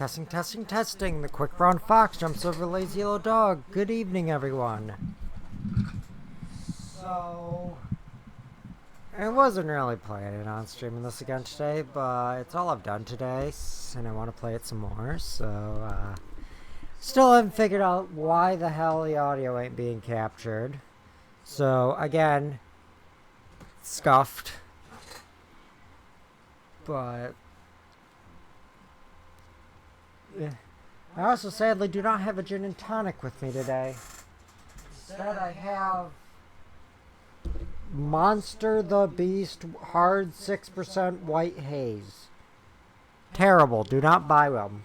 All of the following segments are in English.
Testing, testing, testing. The quick brown fox jumps over the lazy yellow dog. Good evening, everyone. So, I wasn't really planning on streaming this again today, but it's all I've done today, and I want to play it some more. So, still haven't figured out why the hell the audio ain't being captured. So, again, Scuffed. But I also sadly do not have a gin and tonic with me today. Instead, I have Monster the Beast Hard 6% White Haze. Terrible. Do not buy them.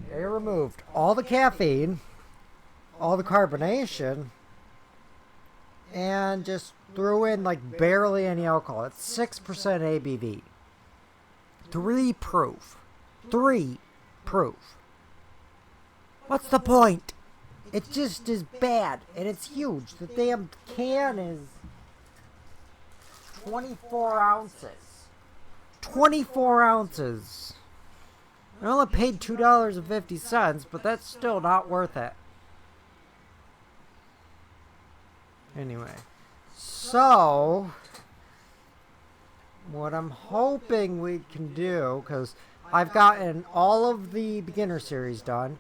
They removed all the caffeine, all the carbonation, and just threw in like barely any alcohol. It's 6% ABV. 3 proof. 3 proof. What's the point? It just is bad, and it's huge. The damn can is 24 ounces. 24 ounces. I only paid $2.50, but that's still not worth it. Anyway, so what I'm hoping we can do, because I've gotten all of the beginner series done,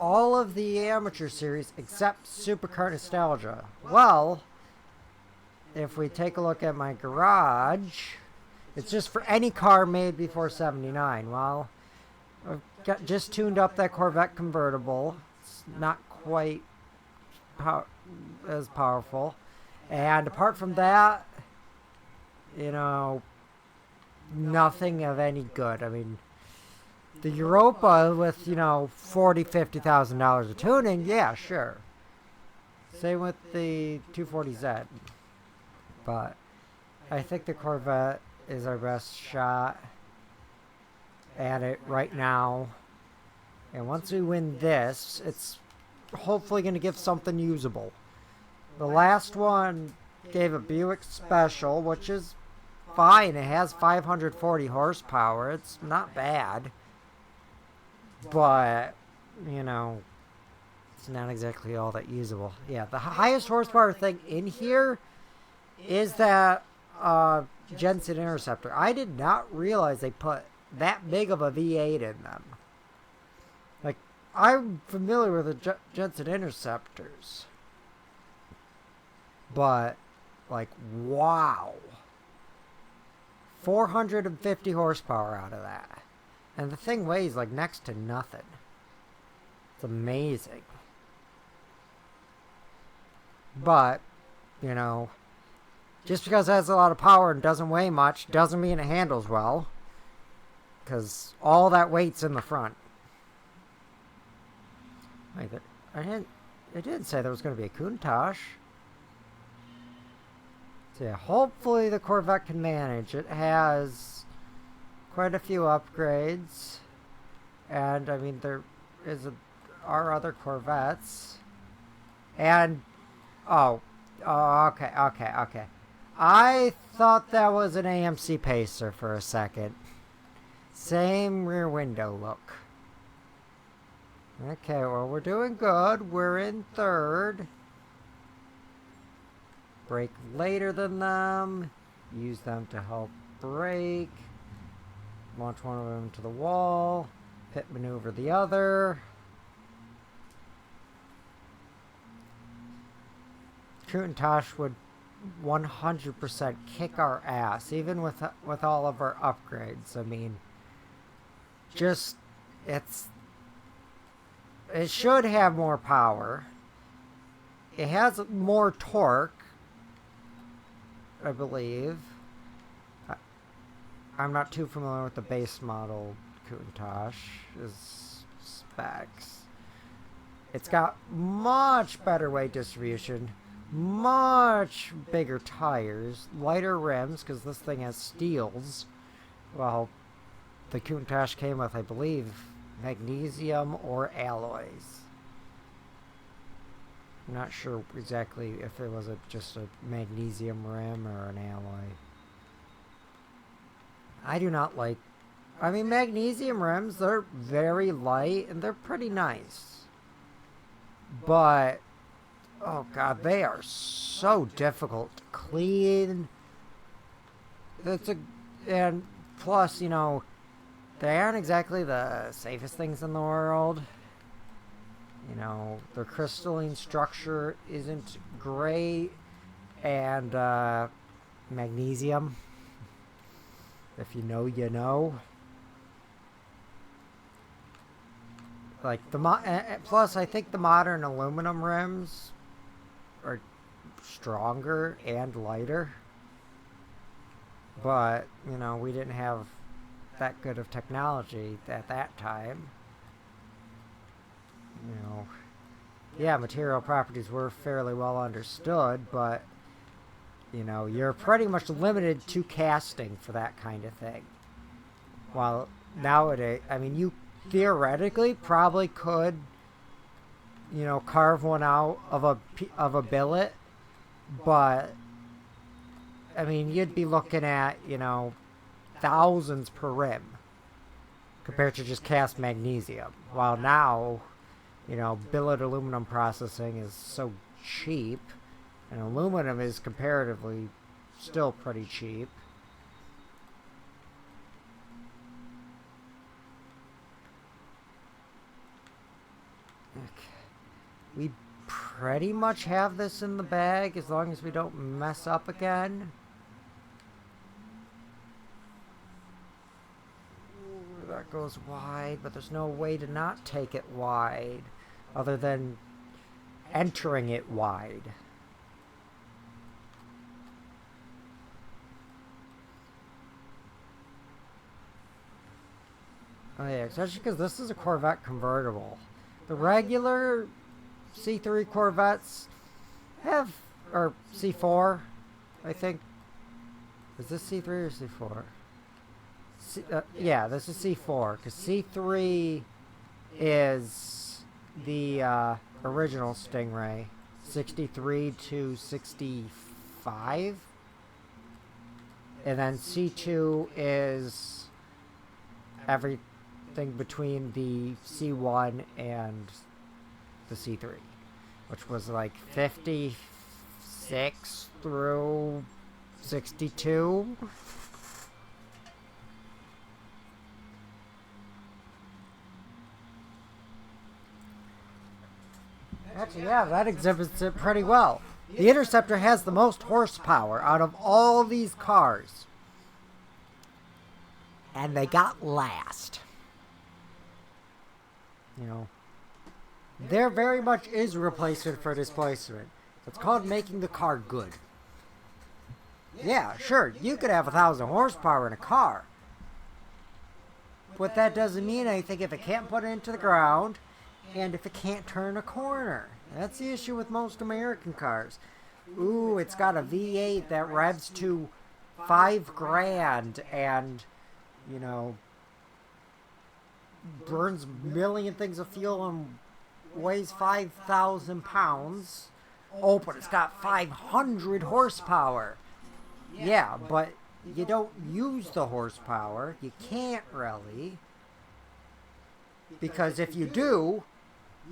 all of the amateur series except Supercar Nostalgia. Well, if we take a look at my garage, it's just for any car made before '79. Well, I've just tuned up that Corvette convertible. It's not quite as powerful, and apart from that, you know, nothing of any good. I mean, the Europa with, you know, $40,000-$50,000 of tuning, yeah, sure. Same with the 240Z, but I think the Corvette is our best shot at it right now, and once we win this, it's hopefully going to give something usable. The last one gave a Buick Special, which is fine. It has 540 horsepower. It's not bad. But, you know, it's not exactly all that usable. Yeah, the highest horsepower thing in here is that Jensen Interceptor. I did not realize they put that big of a V8 in them. Like, I'm familiar with the Jensen Interceptors, but, like, wow. 450 horsepower out of that. And the thing weighs, like, next to nothing. It's amazing. But, you know, just because it has a lot of power and doesn't weigh much doesn't mean it handles well. Because all that weight's in the front. Wait, it didn't say there was going to be a Countach. So yeah, hopefully the Corvette can manage. It has quite a few upgrades. And, I mean, there are other Corvettes. And, okay. I thought that was an AMC Pacer for a second. Same rear window look. Okay, well, we're doing good. We're in third. Brake later than them. Use them to help brake. Launch one of them to the wall. Pit maneuver the other. Countach would 100% kick our ass, even with all of our upgrades. I mean, just, it should have more power. It has more torque, I believe. I'm not too familiar with the base model Countach's specs. It's got much better weight distribution, much bigger tires, lighter rims, because this thing has steels. Well, the Countach came with, I believe, magnesium or alloys. I'm not sure exactly if it was just a magnesium rim or an alloy. I do not like... I mean, magnesium rims, they're very light and they're pretty nice. But, oh god, they are so difficult to clean. And plus, you know, they aren't exactly the safest things in the world. You know, their crystalline structure isn't great. And, magnesium. If you know, you know. Like, plus, I think the modern aluminum rims are stronger and lighter. But, you know, we didn't have that good of technology at that time. You know, yeah, material properties were fairly well understood, but, you know, you're pretty much limited to casting for that kind of thing. While nowadays, I mean, you theoretically probably could, you know, carve one out of a billet, but I mean, you'd be looking at, you know, thousands per rim compared to just cast magnesium. While now, you know, billet aluminum processing is so cheap, and aluminum is comparatively still pretty cheap. We pretty much have this in the bag as long as we don't mess up again. Ooh, that goes wide, but there's no way to not take it wide other than entering it wide. Oh yeah, especially because this is a Corvette convertible. The regular C3 Corvettes have, or C4, I think. Is this C3 or C4? Yeah, this is C4, because C3 is the original Stingray, 63 to 65. And then C2 is everything between the C1 and the C3, which was like 56 through 62. Actually, yeah, that exhibits it pretty well. The Interceptor has the most horsepower out of all these cars. And they got last. You know, there very much is replacement for displacement. It's called making the car good. Yeah, sure, you could have 1,000 horsepower in a car. But that doesn't mean anything if it can't put it into the ground and if it can't turn a corner. That's the issue with most American cars. Ooh, it's got a V8 that revs to 5 grand and, you know, burns a million things of fuel and weighs 5,000 pounds. Oh, but it's got 500 horsepower. Yeah, but you don't use the horsepower. You can't really. Because if you do,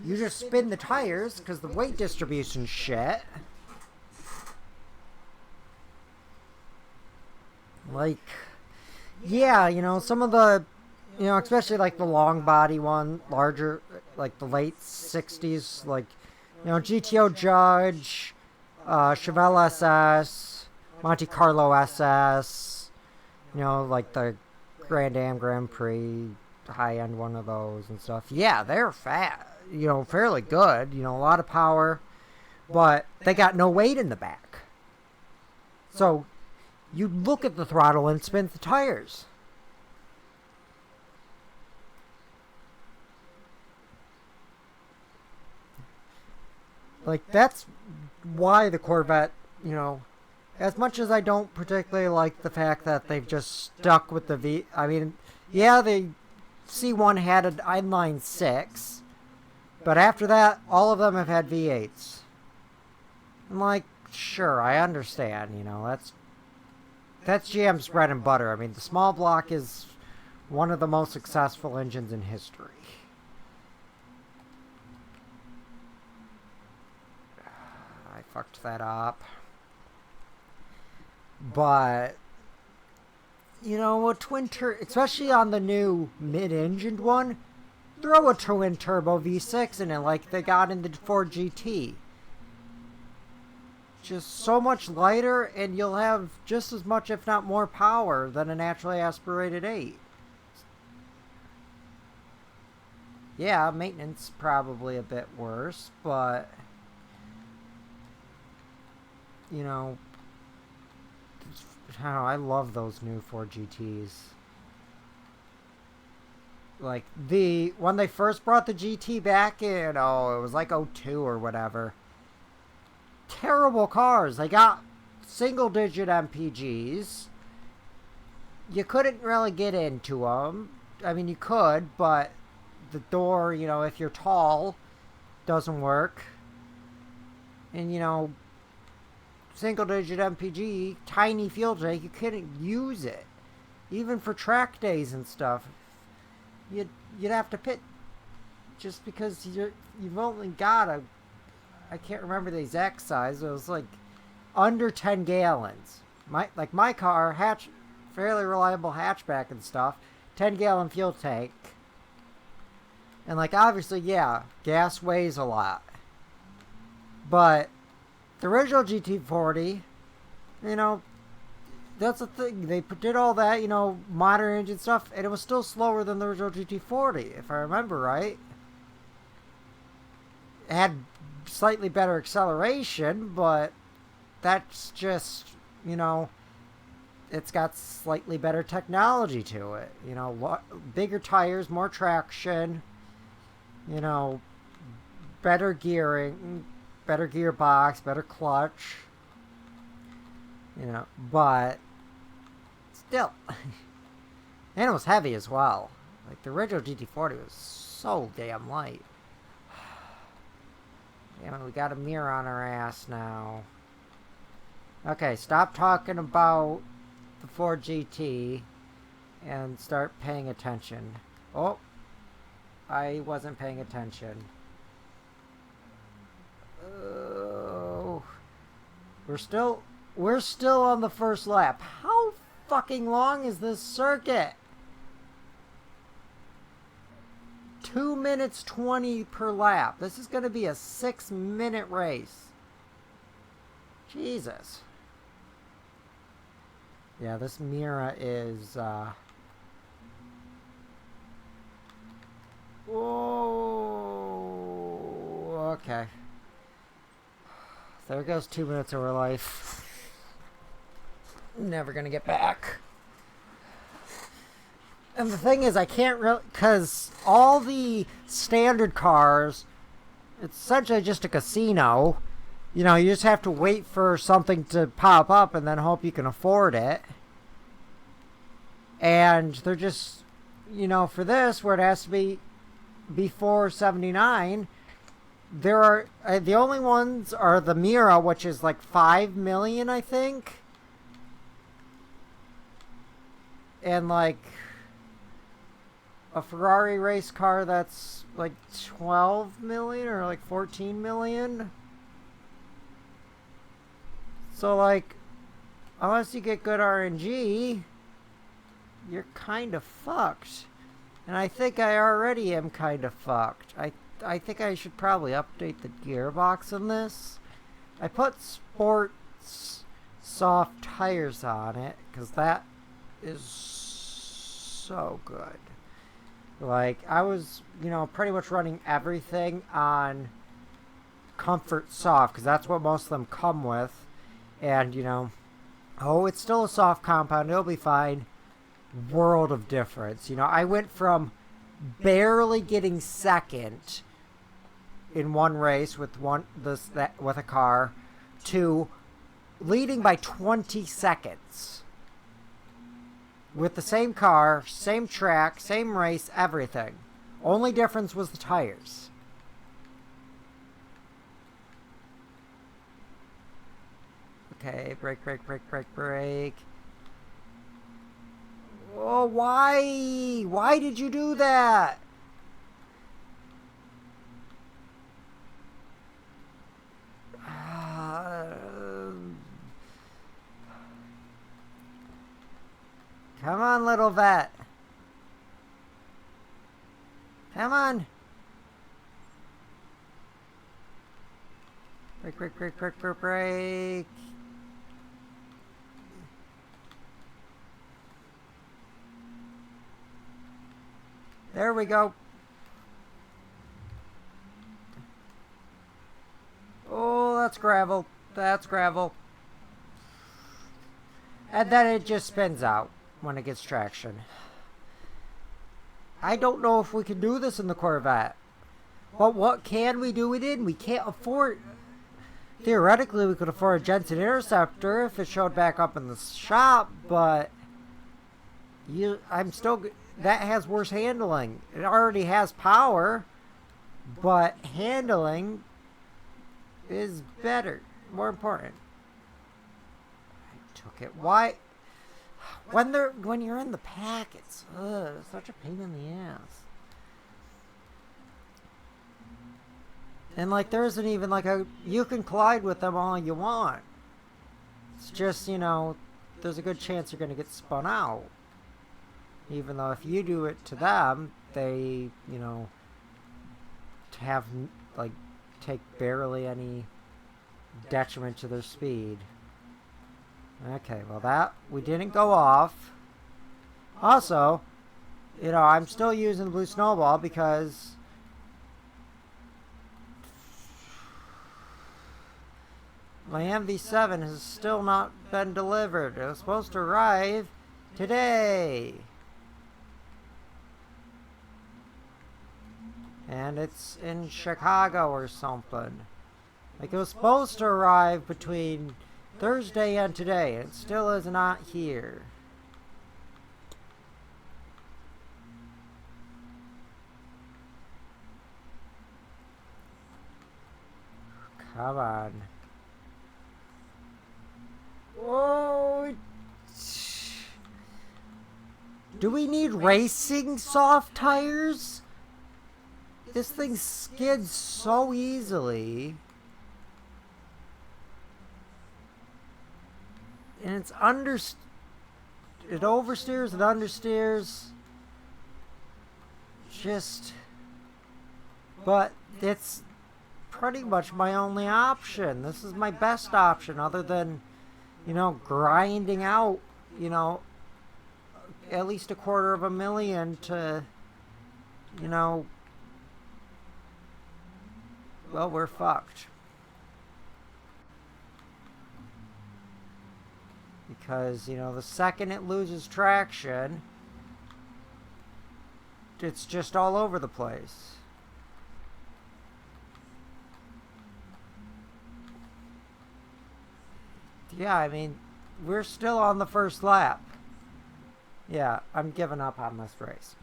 you just spin the tires because the weight distribution's shit. Like, yeah, you know, some of the, you know, especially like the long body one, larger, like the late 60s, like, you know, GTO Judge, Chevelle SS, Monte Carlo SS, you know, like the Grand Am Grand Prix, high-end one of those and stuff. Yeah, they're fat, you know, fairly good, you know, a lot of power, but they got no weight in the back. So, you look at the throttle and spin the tires. Like, that's why the Corvette, you know, as much as I don't particularly like the fact that they've just stuck with the V... I mean, yeah, the C1 had an inline 6, but after that, all of them have had V8s. I'm like, sure, I understand, you know, that's that's GM's bread and butter. I mean, the small block is one of the most successful engines in history. I fucked that up. But, you know, a twin turbo, especially on the new mid-engined one, throw a twin turbo V6 in it like they got in the Ford GT. Just so much lighter, and you'll have just as much, if not more, power than a naturally aspirated 8. Yeah, maintenance probably a bit worse, but, you know, I don't know, I love those new Ford GTs. Like, when they first brought the GT back in, it was like '02 or whatever. Terrible cars. They got single-digit MPGs. You couldn't really get into them. I mean, you could, but the door, you know, if you're tall, doesn't work. And, you know, single-digit MPG, tiny fuel tank, you couldn't use it. Even for track days and stuff, you'd have to pit just because you've only got I can't remember the exact size. It was like under 10 gallons. My car, fairly reliable hatchback and stuff, 10-gallon fuel tank. And like, obviously, yeah, gas weighs a lot. But the original GT40, you know, that's the thing. They did all that, you know, modern engine stuff, and it was still slower than the original GT40, if I remember right. It had slightly better acceleration, but that's just, you know, it's got slightly better technology to it. You know, bigger tires, more traction, you know, better gearing, better gearbox, better clutch, you know, but still. And it was heavy as well. Like, the original GT40 was so damn light. Damn it, we got a mirror on our ass now. Okay, stop talking about the Ford GT and start paying attention. Oh, I wasn't paying attention. Oh, we're still on the first lap. How fucking long is this circuit? 2 minutes 20 per lap. This is going to be a 6-minute race. Jesus. Yeah, this Mira is, Whoa. Okay. There goes 2 minutes of our life. Never gonna get back. And the thing is, I can't really, because all the standard cars, it's essentially just a casino. You know, you just have to wait for something to pop up and then hope you can afford it. And they're just, you know, for this, where it has to be before 79, there are, the only ones are the Mira, which is like 5 million, I think. And like a Ferrari race car that's like 12 million or like 14 million. So like, unless you get good RNG, you're kind of fucked. And I think I already am kind of fucked. I think I should probably update the gearbox in this. I put sports soft tires on it because that is so good. Like, I was, you know, pretty much running everything on comfort soft because that's what most of them come with. And, you know, it's still a soft compound. It'll be fine. World of difference. You know, I went from barely getting second in one race with with a car to leading by 20 seconds with the same car, same track, same race, everything. Only difference was the tires. Okay, brake. Oh, why? Why did you do that? Come on, little vet. Come on. Break, break, break, break, break, break. There we go. Oh, that's gravel. That's gravel. And then it just spins out when it gets traction. I don't know if we can do this in the Corvette. But what can we do with it? We can't afford... Theoretically, we could afford a Jensen Interceptor if it showed back up in the shop, but... I'm still... That has worse handling. It already has power, but handling is better. More important. I took it. Why? When you're in the pack, it's such a pain in the ass. And like there isn't even like you can collide with them all you want. It's just, you know, there's a good chance you're gonna get spun out. Even though if you do it to them, they, you know, have like take barely any detriment to their speed. Okay, well that we didn't go off. Also, you know, I'm still using the blue snowball because my MV7 has still not been delivered. It was supposed to arrive today. And it's in Chicago or something. Like it was supposed to arrive between Thursday and today. It still is not here. Come on. Whoa. Do we need racing soft tires? This thing skids so easily. And it's it oversteers and understeers. Just, but it's pretty much my only option. This is my best option other than, you know, grinding out, you know, at least $250,000 to, you know, well, we're fucked. Because, you know, the second it loses traction, it's just all over the place. Yeah, I mean, we're still on the first lap. Yeah, I'm giving up on this race.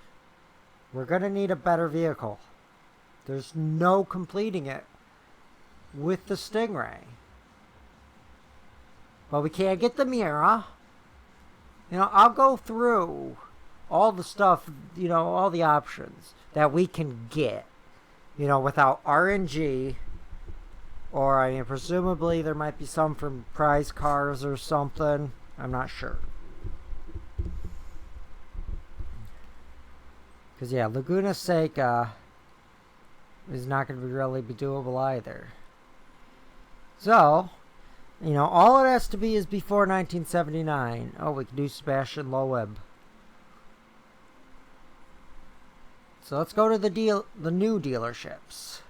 We're going to need a better vehicle. There's no completing it with the Stingray. But we can't get the Mira. You know, I'll go through all the stuff, you know, all the options that we can get, you know, without RNG. Or, I mean, presumably there might be some from prize cars or something. I'm not sure. Because, yeah, Laguna Seca is not going to really be doable either. So, you know, all it has to be is before 1979. Oh, we can do Sebastian Loeb. So let's go to the new dealerships.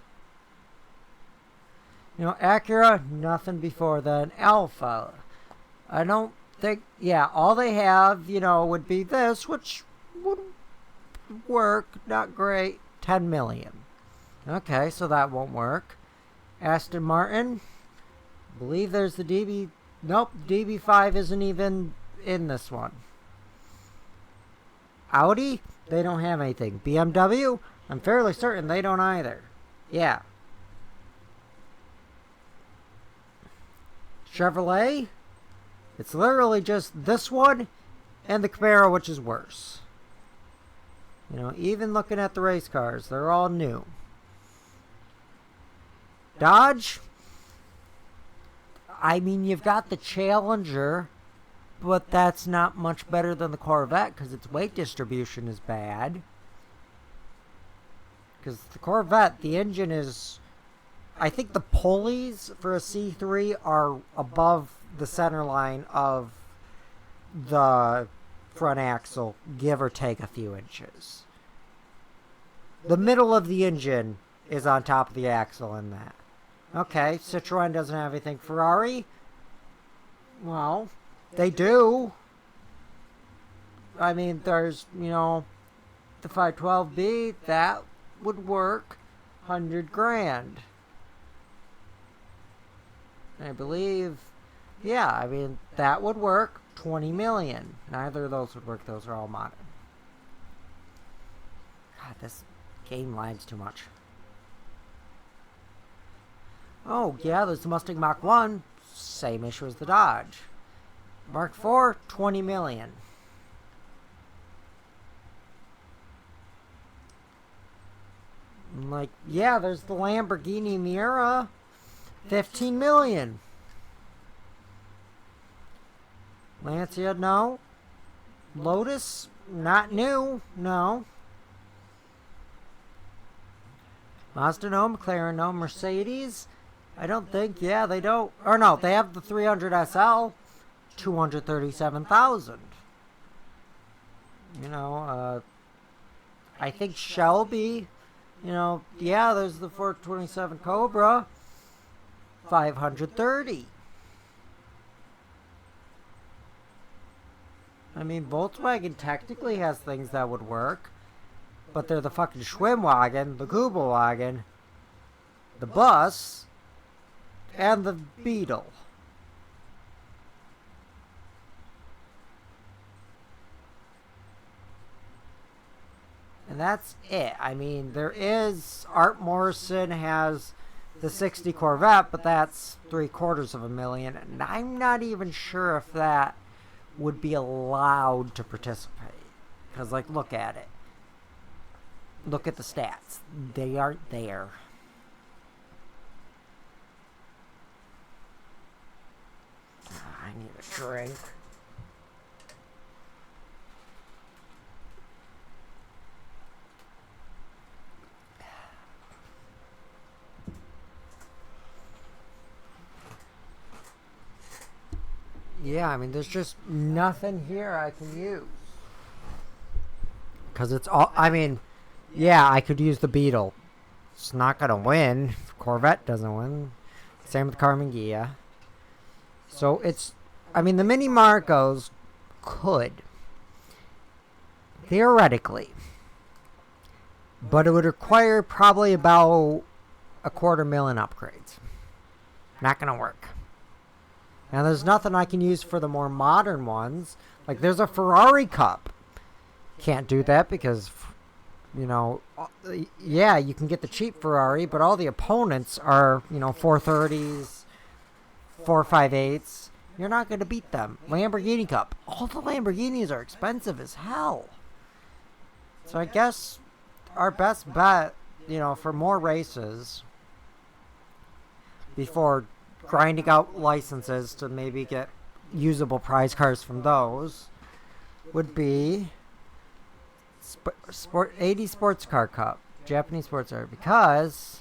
You know, Acura, nothing before then. Alpha, I don't think, yeah, all they have, you know, would be this, which would work, not great, 10 million. Okay, so that won't work. Aston Martin, I believe there's the DB, nope, DB5 isn't even in this one. Audi, they don't have anything. BMW, I'm fairly certain they don't either. Yeah. Chevrolet, it's literally just this one and the Camaro, which is worse. You know, even looking at the race cars, they're all new. Dodge, I mean, you've got the Challenger, but that's not much better than the Corvette because its weight distribution is bad. Because the Corvette, the engine is... I think the pulleys for a C3 are above the center line of the front axle, give or take a few inches. The middle of the engine is on top of the axle in that. Okay, Citroën doesn't have anything. Ferrari? Well, they do. I mean, there's, you know, the 512B, that would work. 100 grand. I believe, yeah, I mean, that would work. 20 million. Neither of those would work. Those are all modern. God, this game lags too much. Oh, yeah, there's the Mustang Mach 1. Same issue as the Dodge. Mark 4, 20 million. Like, yeah, there's the Lamborghini Miura. 15 million. Lancia, no. Lotus, not new, no. Mazda, no. McLaren, no. Mercedes, I don't think, yeah, they don't. Or no, they have the 300 SL, 237,000. You know, I think Shelby, you know, yeah, there's the 427 Cobra. 530. I mean, Volkswagen technically has things that would work, but they're the fucking Schwimmwagen, the Kubelwagen, the bus, and the Beetle. And that's it. I mean, there is... Art Morrison has the 60 Corvette, but that's $750,000, and I'm not even sure if that would be allowed to participate. Because, like, look at it. Look at the stats. They aren't there. I need a drink. Yeah, I mean, there's just nothing here I can use. Because it's all... I mean, yeah, I could use the Beetle. It's not going to win. Corvette doesn't win. Same with Carmen Ghia. So it's... I mean, the Mini Marcos could. Theoretically. But it would require probably about $250,000 upgrades. Not going to work. Now, there's nothing I can use for the more modern ones. Like, there's a Ferrari Cup. Can't do that because, you know, yeah, you can get the cheap Ferrari, but all the opponents are, you know, 430s, 458s. You're not going to beat them. Lamborghini Cup. All the Lamborghinis are expensive as hell. So I guess our best bet, you know, for more races before grinding out licenses to maybe get usable prize cars from those would be 80 Sports Car Cup, Japanese Sports Car, because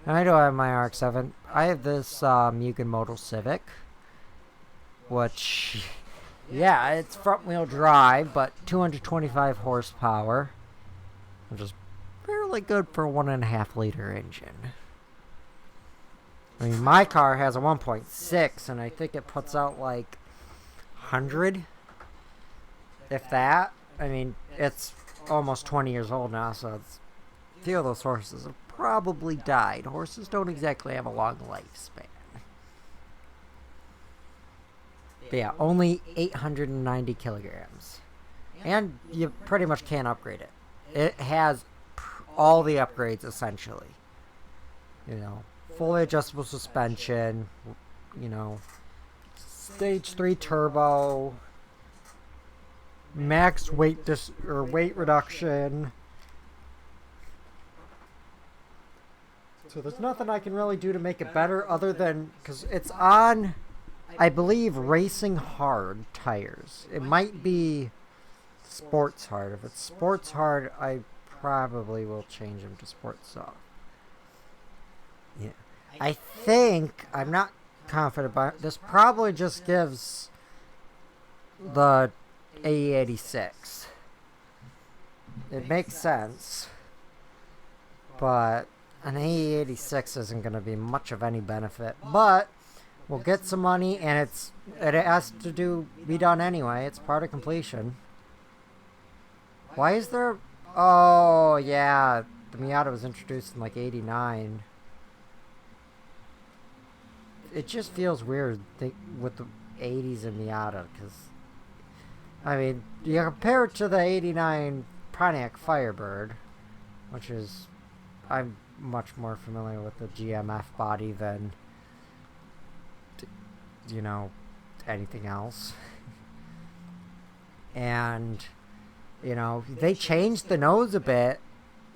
I don't have my RX-7. I have this Mugen Model Civic, which, yeah, it's front wheel drive, but 225 horsepower, which is fairly good for a 1.5 liter engine. I mean, my car has a 1.6, and I think it puts out like 100, if that. I mean, it's almost 20 years old now, so a few of those horses have probably died. Horses don't exactly have a long lifespan. But yeah, only 890 kilograms. And you pretty much can't upgrade it. It has all the upgrades, essentially. You know, fully adjustable suspension, you know, stage 3 turbo, max weight reduction. So there's nothing I can really do to make it better other than because it's on, I believe, racing hard tires. It might be sports hard. If it's sports hard, I probably will change them to sports soft. Yeah. I think, I'm not confident, but this probably just gives the AE86. It makes sense, but an AE86 isn't going to be much of any benefit. But we'll get some money, and it has to be done anyway. It's part of completion. Why is there? Oh yeah, the Miata was introduced in like '89. It just feels weird with the '80s and Miata, because I mean, you compare it to the '89 Pontiac Firebird, which is, I'm much more familiar with the GMF body than, you know, anything else. And, you know, they changed the nose a bit.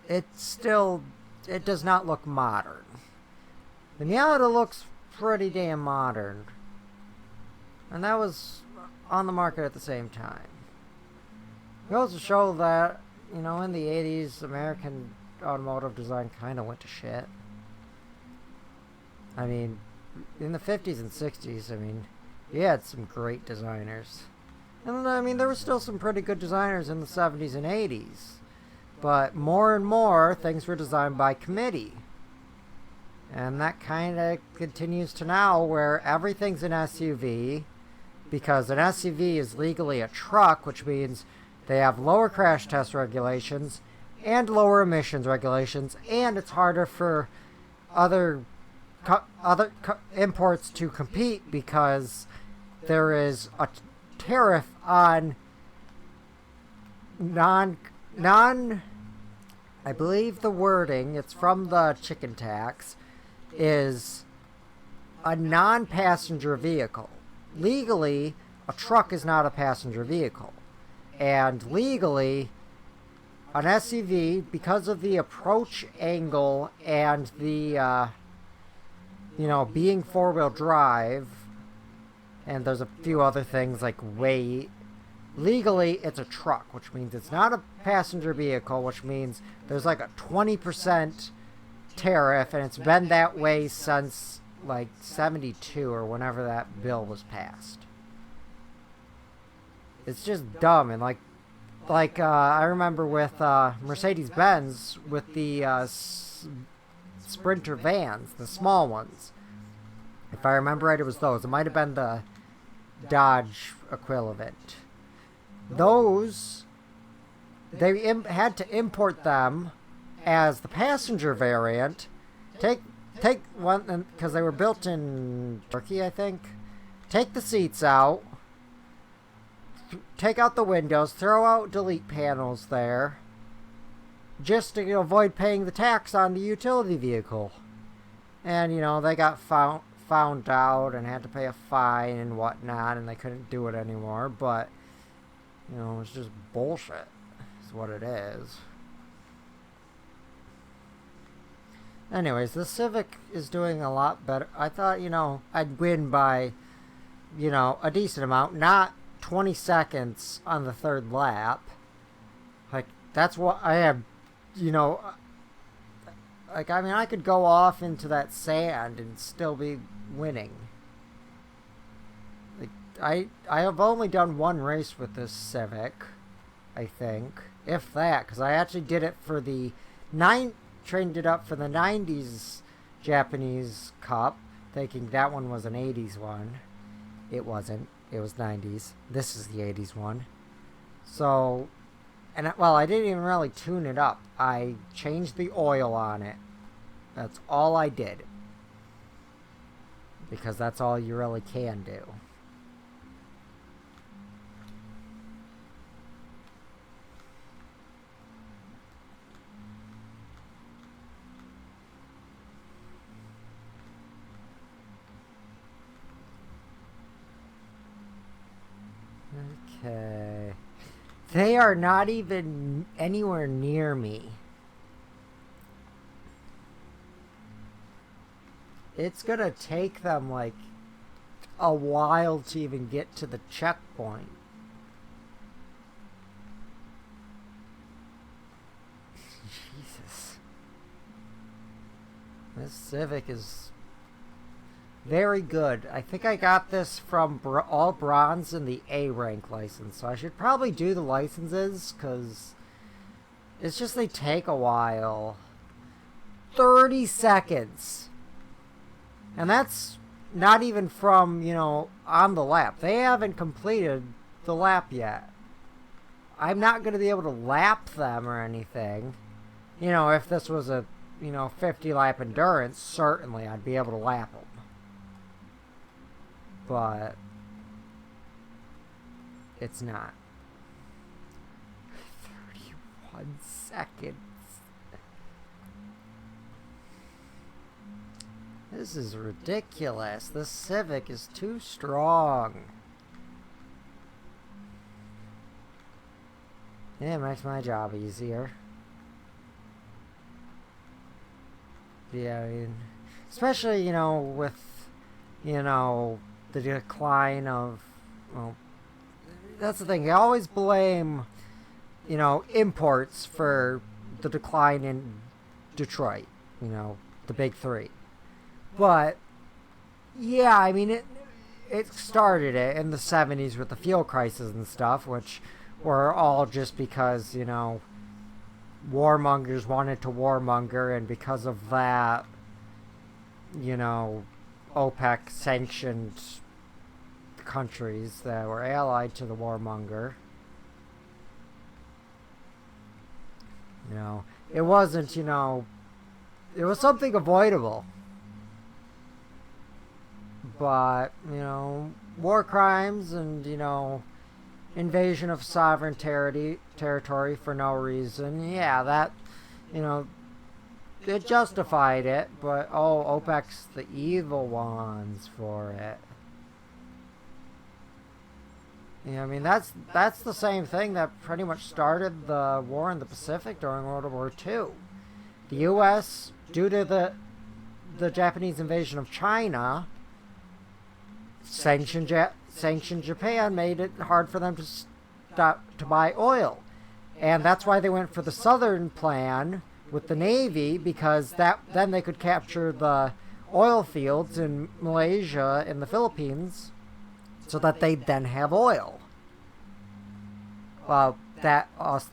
It does not look modern. The Miata looks pretty damn modern. And that was on the market at the same time. It goes to show that, you know, in the 80s, American automotive design kind of went to shit. I mean, in the 50s and 60s, I mean, you had some great designers. And, I mean, there were still some pretty good designers in the 70s and 80s. But more and more, things were designed by committee. And that kind of continues to now, where everything's an SUV, because an SUV is legally a truck, which means they have lower crash test regulations and lower emissions regulations, and it's harder for other imports to compete because there is a tariff on I believe the wording, it's from the chicken tax, is a non-passenger vehicle. Legally, a truck is not a passenger vehicle. And legally, an SUV, because of the approach angle and the, you know, being four-wheel drive, and there's a few other things like weight, legally it's a truck, which means it's not a passenger vehicle, which means there's like a 20% tariff, and it's been that way since like 72 or whenever that bill was passed. It's just dumb. And like I remember with Mercedes-Benz with the Sprinter vans, the small ones. If I remember right, it was those. It might have been the Dodge equivalent. Those, they had to import them as the passenger variant. Take one, because they were built in Turkey, I think. Take the seats out. Take out the windows. Throw out delete panels there. Just to avoid paying the tax on the utility vehicle. And, you know, they got found out and had to pay a fine and whatnot, and they couldn't do it anymore. But, you know, it's just bullshit. Is what it is. Anyways, the Civic is doing a lot better. I thought, you know, I'd win by, you know, a decent amount. Not 20 seconds on the third lap. Like, that's what I have, you know. Like, I mean, I could go off into that sand and still be winning. Like, I have only done one race with this Civic, I think. If that, because I actually did it for the trained it up for the 90s Japanese Cup, thinking that one was an 80s one. It wasn't. It was 90s. This is the 80s one. So, and well, I didn't even really tune it up. I changed the oil on it. That's all I did. Because that's all you really can do. Okay. They are not even anywhere near me. It's gonna take them like a while to even get to the checkpoint. Jesus. This Civic is very good. I think I got this from all bronze in the A rank license, so I should probably do the licenses, because it's just they take a while. 30 seconds. And that's not even from, you know, on the lap. They haven't completed the lap yet. I'm not going to be able to lap them or anything. You know, if this was a, you know, 50 lap endurance, certainly I'd be able to lap them. But it's not. 31 seconds. This is ridiculous. This Civic is too strong. Yeah, it makes my job easier. Yeah, I mean, especially, you know, with, you know, the decline of, well, that's the thing. You always blame, you know, imports for the decline in Detroit, you know, the big three. But, yeah, I mean, it started it in the 70s with the fuel crisis and stuff, which were all just because, you know, warmongers wanted to warmonger, and because of that, you know, OPEC sanctioned countries that were allied to the warmonger. You know, it wasn't, you know, it was something avoidable. But, you know, war crimes and, you know, invasion of sovereign territory for no reason. Yeah, that, you know, it justified it, but, oh, OPEC's the evil ones for it. Yeah, I mean, that's the same thing that pretty much started the war in the Pacific during World War II. The U.S., due to the Japanese invasion of China, sanctioned Japan, made it hard for them to stop to buy oil, and that's why they went for the Southern Plan with the Navy, because then they could capture the oil fields in Malaysia and the Philippines, so that they'd then have oil. Well, that also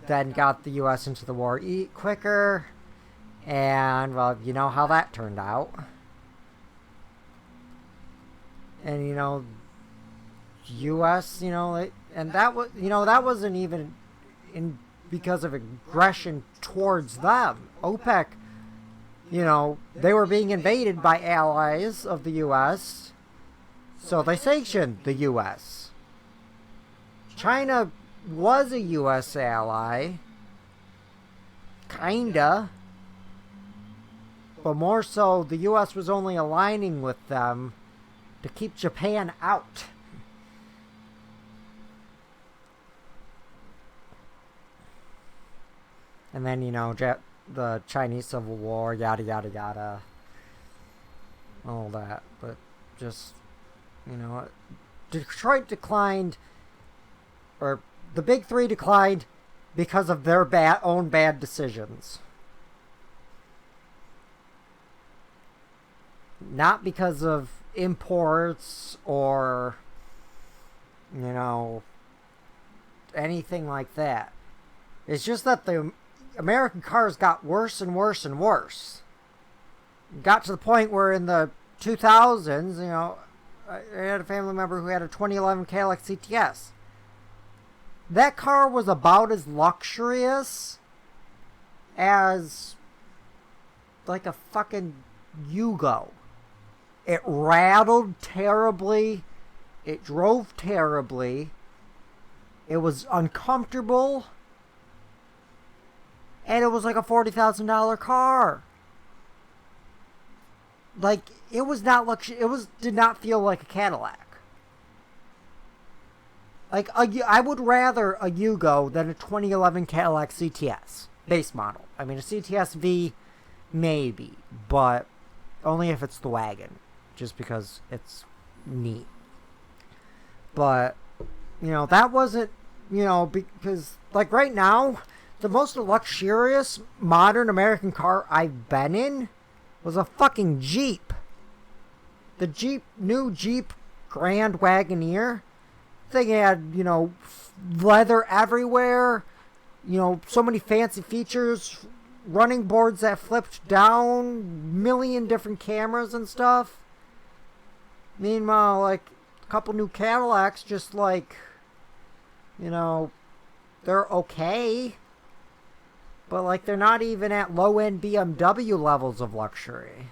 then got the U.S. into the war quicker, and well, you know how that turned out. And, you know, U.S., you know, and that was, you know, that wasn't even because of aggression towards them. OPEC, you know, they were being invaded by allies of the U.S., so they sanctioned the U.S. China was a U.S. ally, kinda, but more so the U.S. was only aligning with them to keep Japan out. And then, you know, the Chinese Civil War, yada yada yada, all that. But just, you know, Detroit declined, or the big three declined because of their own bad decisions. Not because of imports or, you know, anything like that. It's just that the American cars got worse and worse and worse. Got to the point where in the 2000s, you know, I had a family member who had a 2011 Cadillac CTS. That car was about as luxurious as like a fucking Yugo. It rattled terribly. It drove terribly. It was uncomfortable. And it was like a $40,000 car. Like, it was not luxury. Did not feel like a Cadillac. Like, I would rather a Yugo than a 2011 Cadillac CTS base model. I mean, a CTS V, maybe, but only if it's the wagon, just because it's neat. But, that wasn't, because, like, right now, the most luxurious modern American car I've been in was a fucking Jeep. The new Jeep Grand Wagoneer. Thing had, leather everywhere, so many fancy features, running boards that flipped down, million different cameras and stuff. Meanwhile, like, a couple new Cadillacs just, like, they're okay. But, like, they're not even at low-end BMW levels of luxury.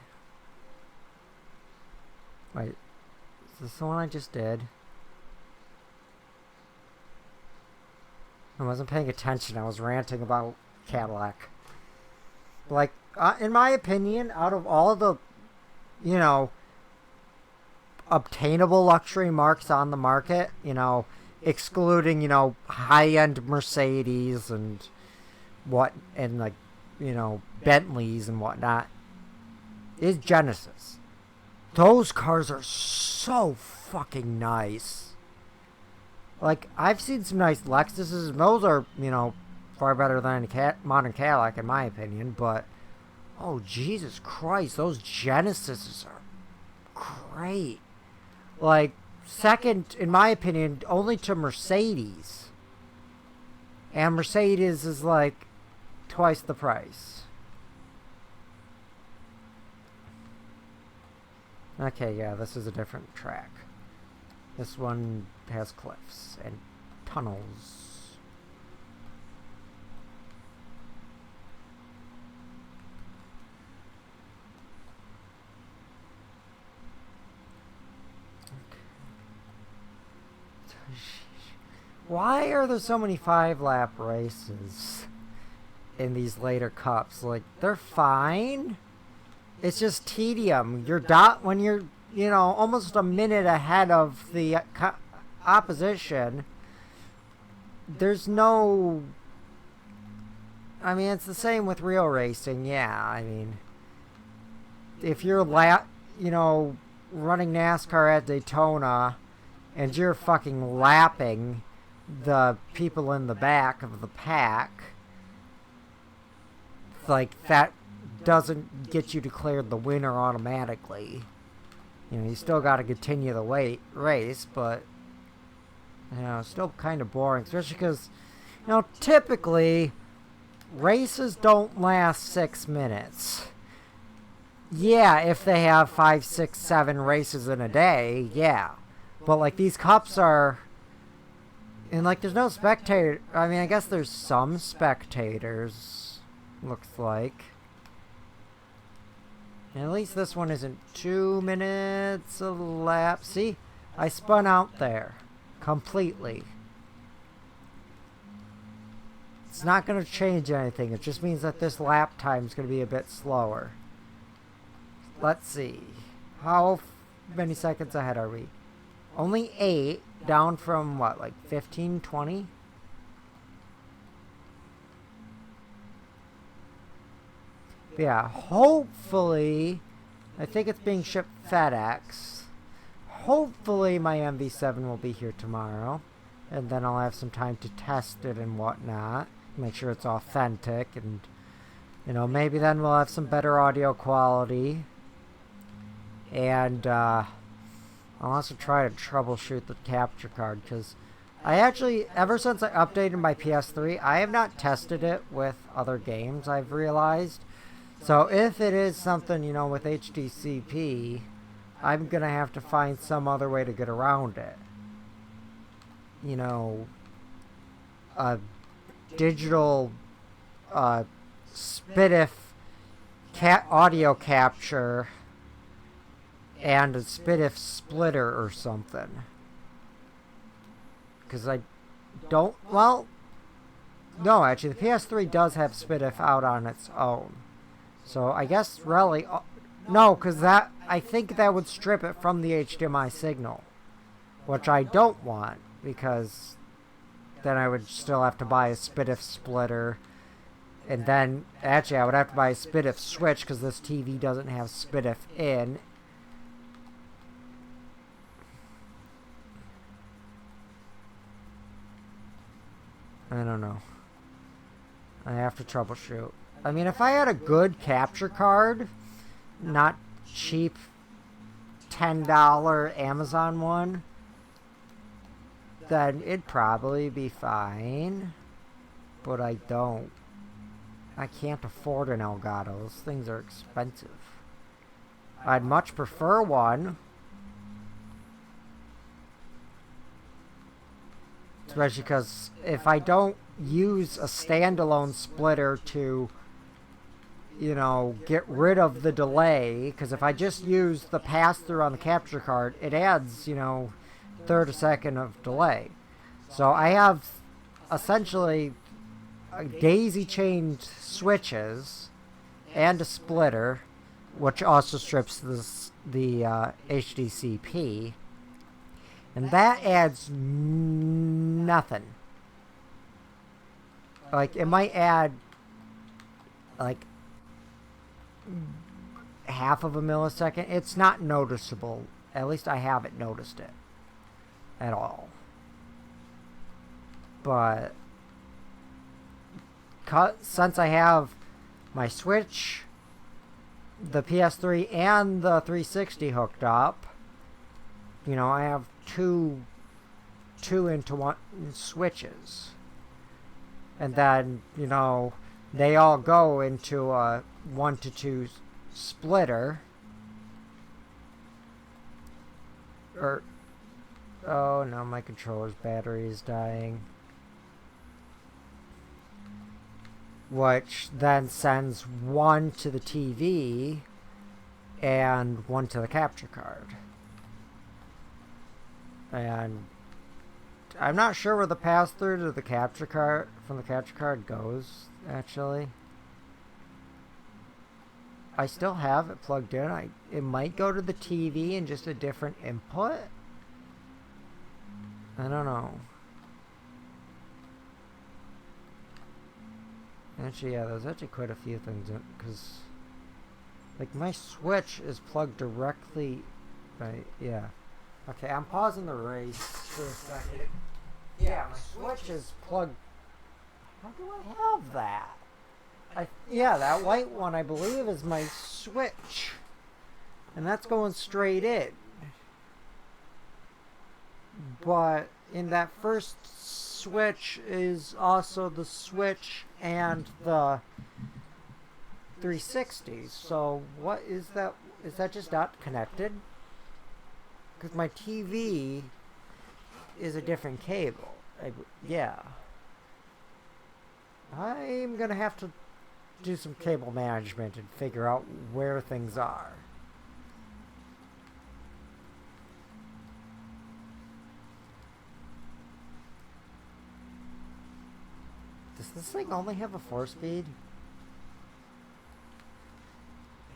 Wait, is this the one I just did? I wasn't paying attention. I was ranting about Cadillac. Like, in my opinion, out of all the, obtainable luxury marks on the market, excluding, high-end Mercedes and Bentleys and whatnot, is Genesis. Those cars are so fucking nice. Like, I've seen some nice Lexuses, and those are, far better than a modern Cadillac, in my opinion, but, oh, Jesus Christ, those Genesises are great. Like, second, in my opinion, only to Mercedes. And Mercedes is, like, twice the price. Okay, yeah, this is a different track. This one has cliffs and tunnels. Why are there so many 5-lap races in these later cups? Like, they're fine. It's just tedium. When you're almost a minute ahead of the opposition, there's no... I mean, it's the same with real racing, yeah. I mean, if you're, running NASCAR at Daytona, and you're fucking lapping the people in the back of the pack, like, that doesn't get you declared the winner automatically. You still got to continue the race, but, it's still kind of boring. Especially because, typically, races don't last 6 minutes. Yeah, if they have 5, 6, 7 races in a day, yeah. But, like, these cups are... And, like, there's no spectator... I mean, I guess there's some spectators, looks like. And at least this one isn't 2 minutes a lap. See? I spun out there. Completely. It's not going to change anything. It just means that this lap time is going to be a bit slower. Let's see. How many seconds ahead are we? Only 8. Down from, what, like 15, 20? Yeah, hopefully, I think it's being shipped FedEx. Hopefully my MV7 will be here tomorrow. And then I'll have some time to test it and whatnot. Make sure it's authentic. And, maybe then we'll have some better audio quality. And, I'll also try to troubleshoot the capture card. Because I actually, ever since I updated my PS3, I have not tested it with other games, I've realized. So if it is something, with HDCP, I'm going to have to find some other way to get around it. A digital SPDIF audio capture and a SPDIF splitter or something. Because I don't... Well, no, actually, the PS3 does have SPDIF out on its own. So I guess really... No, because I think that would strip it from the HDMI signal. Which I don't want. because then I would still have to buy a SPDIF splitter. And then, actually, I would have to buy a SPDIF switch because this TV doesn't have SPDIF in. I don't know. I have to troubleshoot. I mean, if I had a good capture card, not cheap $10 Amazon one, then it'd probably be fine. But I don't. I can't afford an Elgato. Those things are expensive. I'd much prefer one. Especially because if I don't use a standalone splitter to, you know, get rid of the delay, because if I just use the pass-through on the capture card, it adds, you know, third a second of delay. So I have essentially daisy-chained switches and a splitter, which also strips the HDCP. And that adds nothing. Like, it might add, like, half of a millisecond. It's not noticeable. At least I haven't noticed it at all. But since I have my Switch, the PS3, and the 360 hooked up, you know, I have two into one switches. And then, you know, they all go into a 1-to-2 splitter. Or, oh no, my controller's battery is dying. Which then sends one to the TV and one to the capture card. And I'm not sure where the pass-through to the capture card from the capture card goes, actually. I still have it plugged in. It might go to the TV in just a different input. I don't know. Actually, yeah, there's actually quite a few things in, because, like, my Switch is plugged directly, right, yeah. Okay, I'm pausing the race for a second. Yeah, my Switch is plugged, how do I have that? Yeah, that white one, I believe, is my Switch. And that's going straight in. But in that first Switch is also the Switch and the 360. So what is that? Is that just not connected? Because my TV is a different cable. Yeah. I'm gonna have to do some cable management and figure out where things are. Does this thing only have a 4-speed?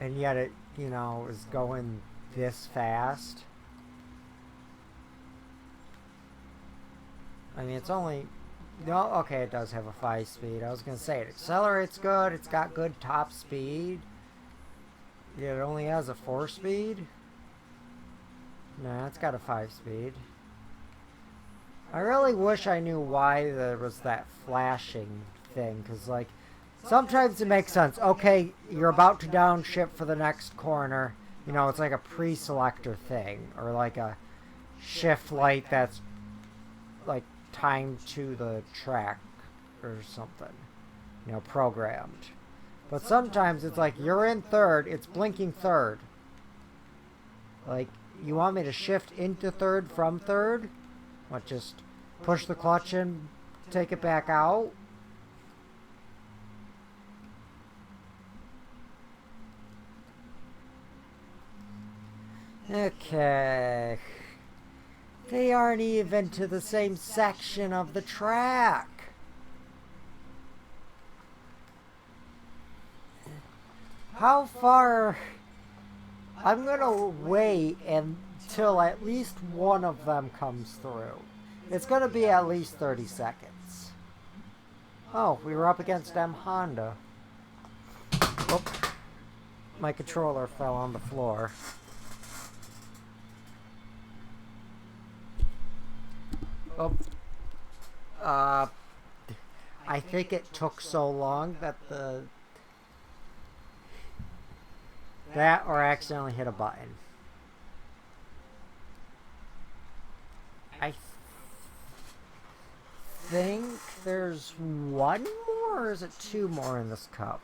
And yet it, you know, is going this fast? I mean, it's only... No, okay, it does have a 5-speed. I was going to say, it accelerates good, it's got good top speed. Yet it only has a 4-speed? Nah, it's got a 5-speed. I really wish I knew why there was that flashing thing, because, like, sometimes it makes sense. Okay, you're about to downshift for the next corner. You know, it's like a pre-selector thing, or like a shift light that's, like, timed to the track or something. You know, programmed. But sometimes it's like, you're in third, it's blinking third. Like, you want me to shift into third from third? What, just push the clutch in, take it back out? Okay. They aren't even to the same section of the track. How far... I'm gonna wait until at least one of them comes through. It's going to be at least 30 seconds. Oh, we were up against M Honda. Oh, my controller fell on the floor. Oh, I think it took so long that that or accidentally hit a button. I think there's one more, or is it two more in this cup?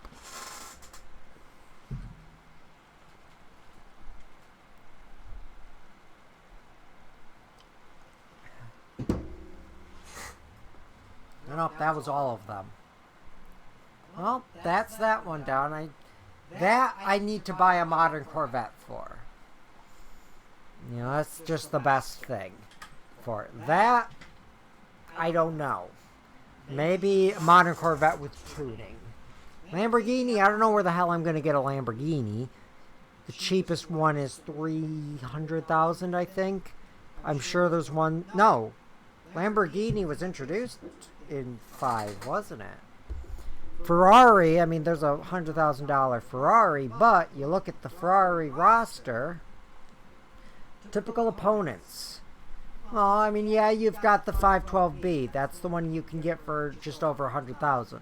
Nope, that was all of them. Well, that's that one down. That I need to buy a modern Corvette for. You know, that's just the best thing for it. That, I don't know. Maybe a modern Corvette with tuning. Lamborghini, I don't know where the hell I'm going to get a Lamborghini. The cheapest one is $300,000, I think. I'm sure there's one. No, Lamborghini was introduced in 5, wasn't it? Ferrari, I mean, there's a $100,000 Ferrari, but you look at the Ferrari roster, typical opponents. Well, I mean, yeah, you've got the 512B. That's the one you can get for just over 100,000.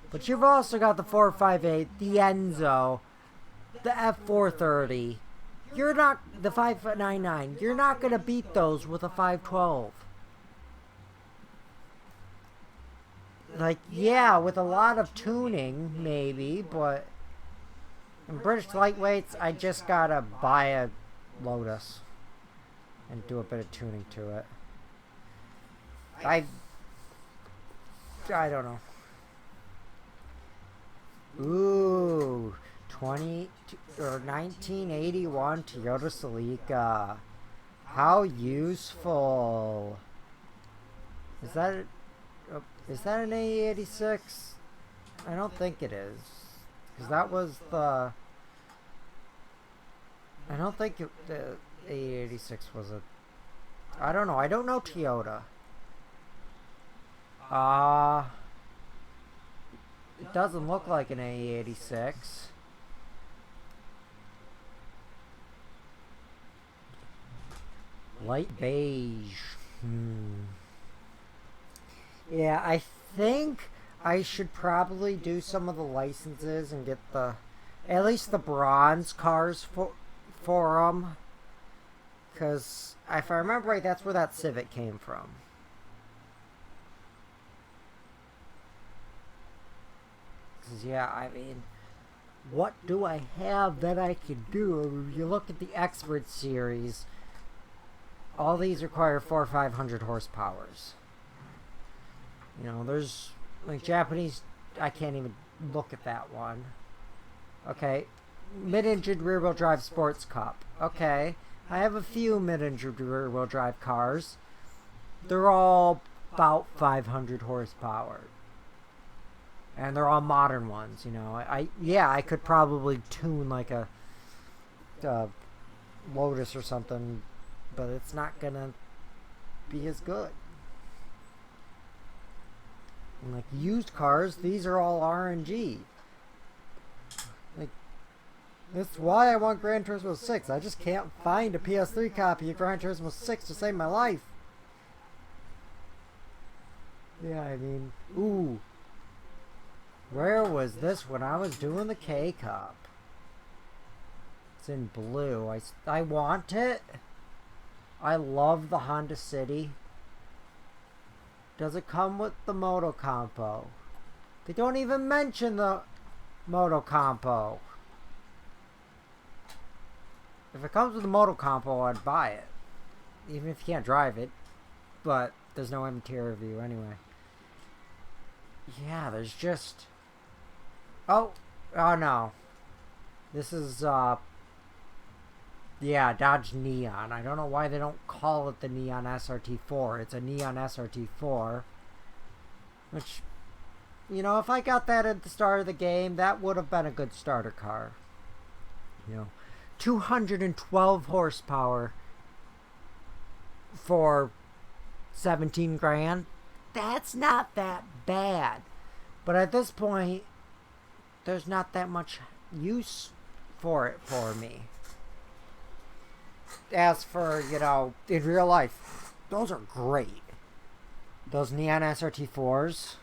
But you've also got the 458, the Enzo, the F430. You're not the 599. You're not going to beat those with a 512. Like, yeah, with a lot of tuning, maybe, but in British lightweights, I just gotta buy a Lotus and do a bit of tuning to it. I don't know. Ooh, 1981 Toyota Celica. How useful. Is that an A86? I don't think it is. Because that was the... I don't think the A86 was a... I don't know. I don't know Toyota. It doesn't look like an A86. Light beige. Yeah, I think I should probably do some of the licenses and get at least the bronze cars for them. Because if I remember right, that's where that Civic came from. Because, yeah, I mean, what do I have that I can do? You look at the Expert series, all these require 400 or 500 horsepowers. You know, there's, like, Japanese, I can't even look at that one. Okay, mid-engine rear-wheel drive sports cup. Okay, I have a few mid-engine rear-wheel drive cars. They're all about 500 horsepower. And they're all modern ones, you know. I could probably tune, like, a Lotus or something, but it's not gonna be as good. And like used cars, these are all RNG. Like, that's why I want Gran Turismo 6. I just can't find a PS3 copy of Gran Turismo 6 to save my life. Yeah, I mean, ooh. Where was this when I was doing the K-Cup? It's in blue. I want it. I love the Honda City. Does it come with the Moto Compo? They don't even mention the Moto Compo. If it comes with the Moto Compo, I'd buy it. Even if you can't drive it. But there's no interior review anyway. Yeah, there's just... Oh no. This is, yeah, Dodge Neon. I don't know why they don't call it the Neon SRT4. It's a Neon SRT4. Which, you know, if I got that at the start of the game, that would have been a good starter car. You know, 212 horsepower for 17 grand. That's not that bad. But at this point, there's not that much use for it for me. As for, in real life, those are great. Those Neon SRT4s.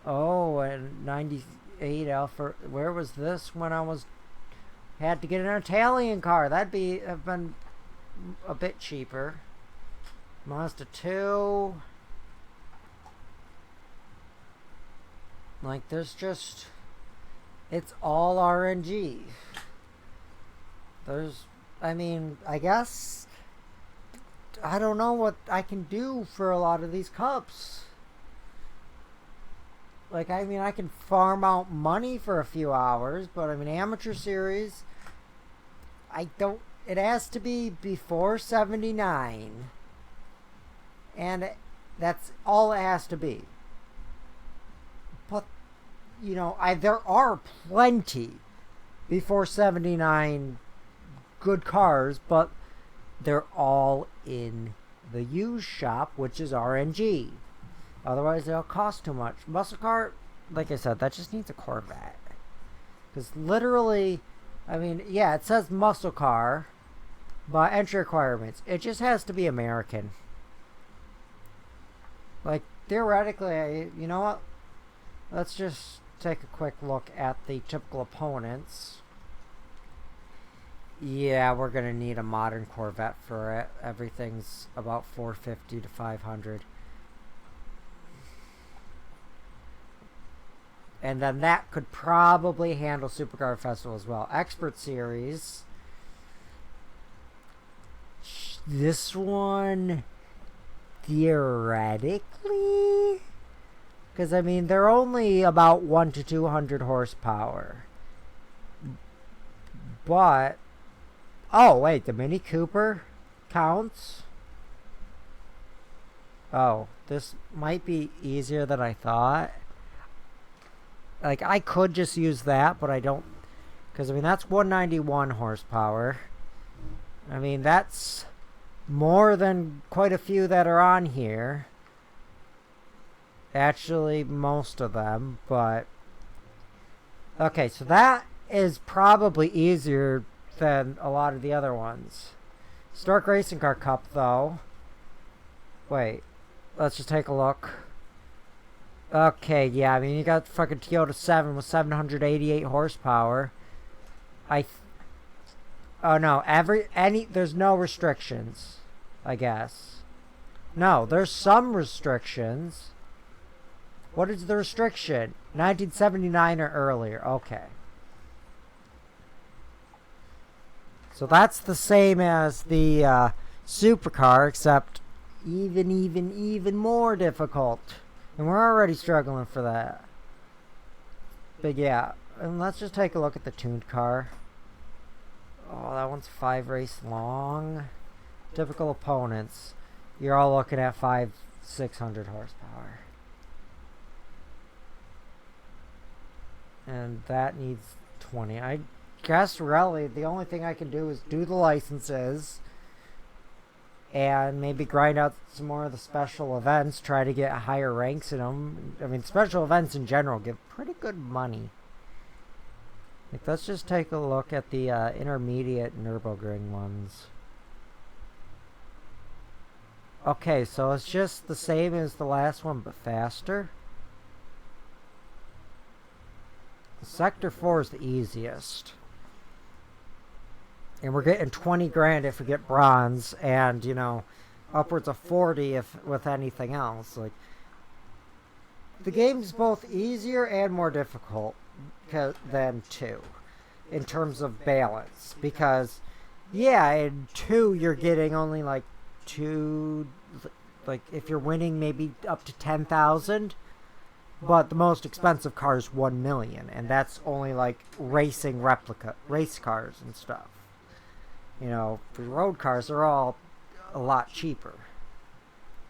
Oh, and 98 Alpha. Where was this when I had to get an Italian car? That'd have been a bit cheaper. Mazda 2. Like, there's just... It's all RNG. I guess... I don't know what I can do for a lot of these cups. Like, I can farm out money for a few hours, but amateur series... It has to be before 79. And that's all it has to be. But, there are plenty before 79 good cars, but they're all in the used shop, which is RNG. Otherwise, they'll cost too much. Muscle car, like I said, that just needs a Corvette. Because literally, it says muscle car, but entry requirements. It just has to be American. Like, theoretically, you know what? Let's just take a quick look at the typical opponents. Yeah, we're going to need a modern Corvette for it. Everything's about 450 to 500. And then that could probably handle Supercar Festival as well. Expert Series. This one, theoretically, because they're only about 1 to 200 horsepower. But, oh wait, the Mini Cooper counts? Oh, this might be easier than I thought. Like, I could just use that, but I don't, because that's 191 horsepower. That's more than quite a few that are on here. Actually, most of them, but... Okay, so that is probably easier than a lot of the other ones. Stork Racing Car Cup, though. Wait, let's just take a look. Okay, yeah, you got fucking Toyota 7 with 788 horsepower. Oh no, there's no restrictions, I guess. No, there's some restrictions. What is the restriction? 1979 or earlier. Okay. So that's the same as the supercar, except even more difficult. And we're already struggling for that. But yeah, and let's just take a look at the tuned car. Oh, that one's 5 race long. Typical opponents. You're all looking at 600 horsepower. And that needs 20. I guess really the only thing I can do is do the licenses and maybe grind out some more of the special events, try to get higher ranks in them. Special events in general give pretty good money. Like, let's just take a look at the intermediate Nürburgring ones. Okay, so it's just the same as the last one, but faster. Sector 4 is the easiest. And we're getting 20 grand if we get bronze, and, upwards of 40 if with anything else. Like, the game's both easier and more difficult than 2 in terms of balance, because in 2 you're getting only like 2, like if you're winning maybe up to 10,000, but the most expensive car is 1 million, and that's only like race cars and stuff. The road cars are all a lot cheaper.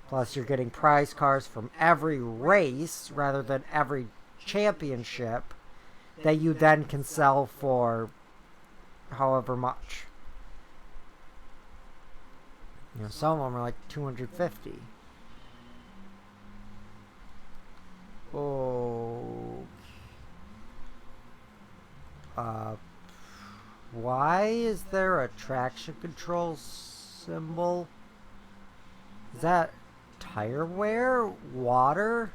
Plus you're getting prize cars from every race rather than every championship that you then can sell for however much. You know, some of them are like 250. Oh. Why is there a traction control symbol? Is that tire wear? Water?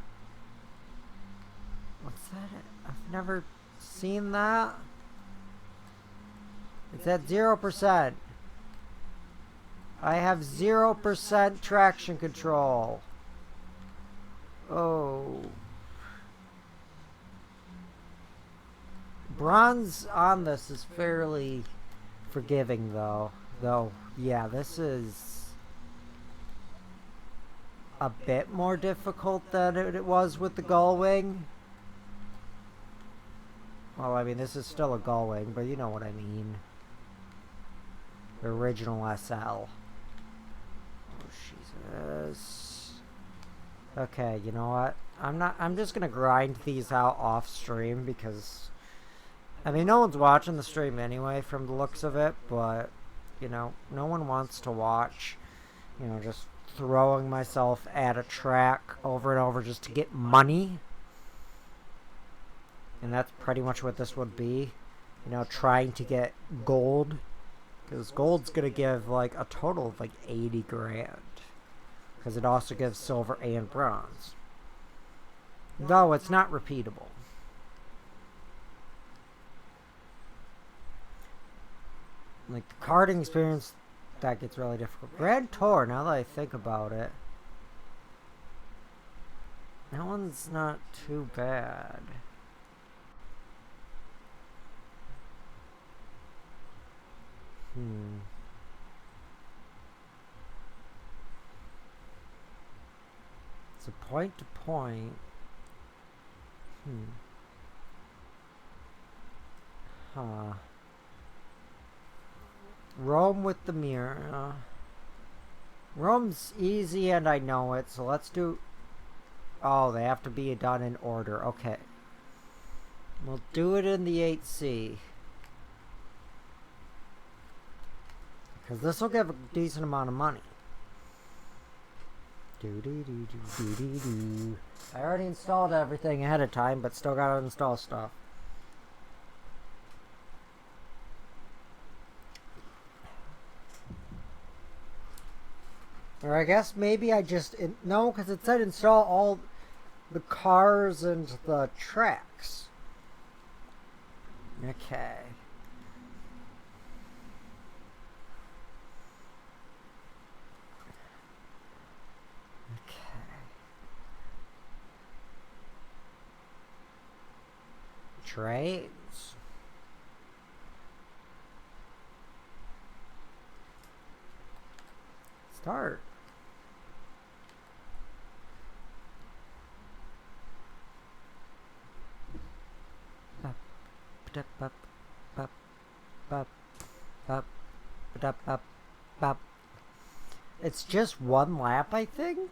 What's that? I've never seen that. It's at 0%. I have 0% traction control. Oh. Bronze on this is fairly forgiving though. Yeah, this is a bit more difficult than it was with the gull wing. Well, I mean, this is still a gull wing, but you know what I mean. The original SL. Oh, Jesus. Okay, you know what? I'm just gonna grind these out off stream because, I mean, no one's watching the stream anyway from the looks of it, but, you know, no one wants to watch, you know, just throwing myself at a track over and over just to get money. And that's pretty much what this would be. You know, trying to get gold. Because gold's going to give, like, a total of, like, 80 grand. Because it also gives silver and bronze. Though it's not repeatable. Like, the karting experience, that gets really difficult. Gran Tour, now that I think about it. That one's not too bad. It's a point to point. Huh. Rome with the mirror. Rome's easy and I know it, so let's do... Oh, they have to be done in order. Okay. We'll do it in the 8C. Because this will give a decent amount of money. I already installed everything ahead of time, but still gotta install stuff. Or I guess maybe I just... No, because it said install all the cars and the tracks. Okay. Trains. Start. It's just one lap, I think.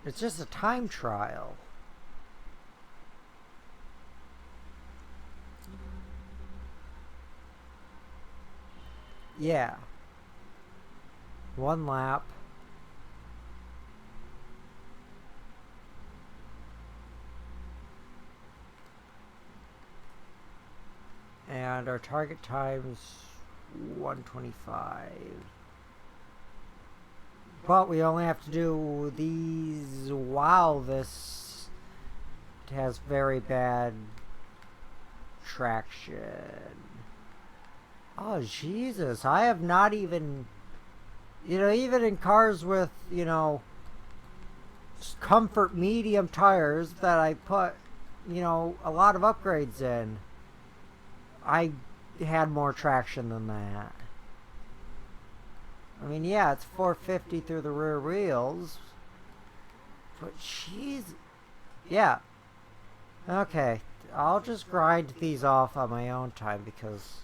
It's just a time trial. Yeah. One lap. And our target time's 1:25. But we only have to do these. Wow, this has very bad traction. Oh, Jesus. I have not even... You know, even in cars with, you know, comfort medium tires that I put, you know, a lot of upgrades in, I had more traction than that. I mean, yeah, it's 450 through the rear wheels. But jeez. Yeah. Okay. I'll just grind these off on my own time because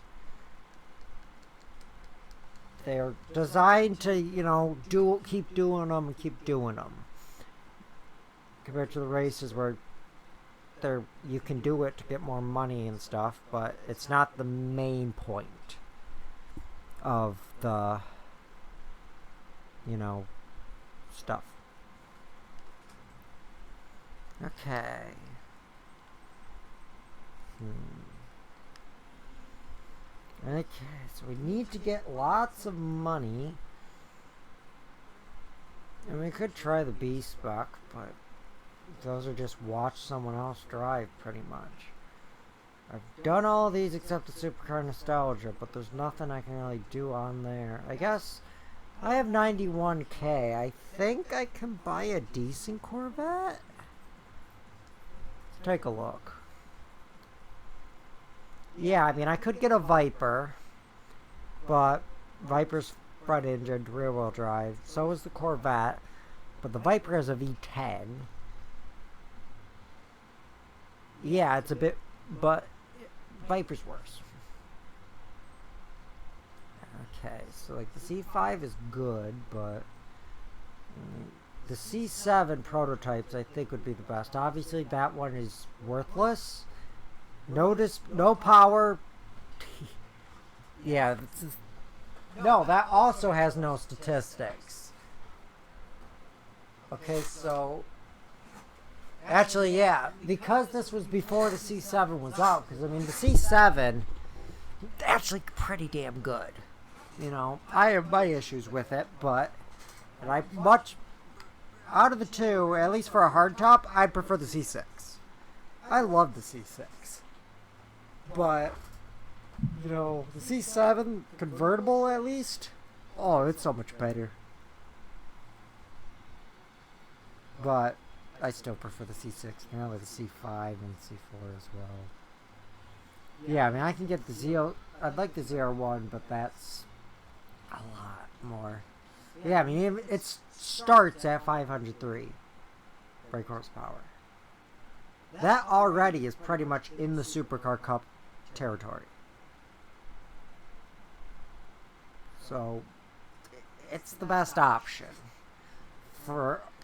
they're designed to, you know, keep doing them and keep doing them. Compared to the races where you can do it to get more money and stuff, but it's not the main point of the you know, stuff. Okay. Okay, so we need to get lots of money. And we could try the B-Spec, but those are just watch someone else drive, pretty much. I've done all these except the Supercar Nostalgia, but there's nothing I can really do on there. I guess I have 91K. I think I can buy a decent Corvette. Let's take a look. Yeah, I mean, I could get a Viper, but Viper's front engine, rear wheel drive. So is the Corvette, but the Viper has a V10. Yeah, it's a bit, but Viper's worse. Okay, so like the C5 is good, but the C7 prototypes I think would be the best. Obviously, that one is worthless. No power. Yeah, no, that also has no statistics. Okay, so actually, yeah, because this was before the C7 was out, because I mean the C7 actually pretty damn good. You know, I have my issues with it, but out of the two, at least for a hardtop, I prefer the C6. I love the C6. But, you know, the C7 convertible at least, oh, it's so much better. But I still prefer the C6, mainly the C5 and C4 as well. Yeah, I mean, I can get the ZO, I'd like the ZR1, but that's a lot more. Yeah, I mean, it starts at 503 brake horsepower. That already is pretty much in the Supercar Cup territory. So, it's the best option.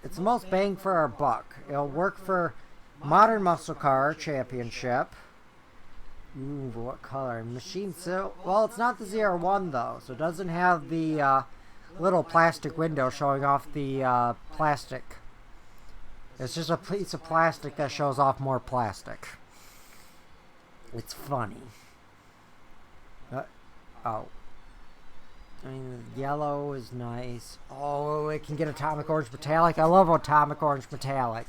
It's the most bang for our buck. It'll work for Modern Muscle Car Championship. Ooh, what color? Machine silk. Well, it's not the ZR1 though, so it doesn't have the little plastic window showing off the plastic. It's just a piece of plastic that shows off more plastic. It's funny. Oh. I mean, the yellow is nice. Oh, it can get atomic orange metallic. I love atomic orange metallic.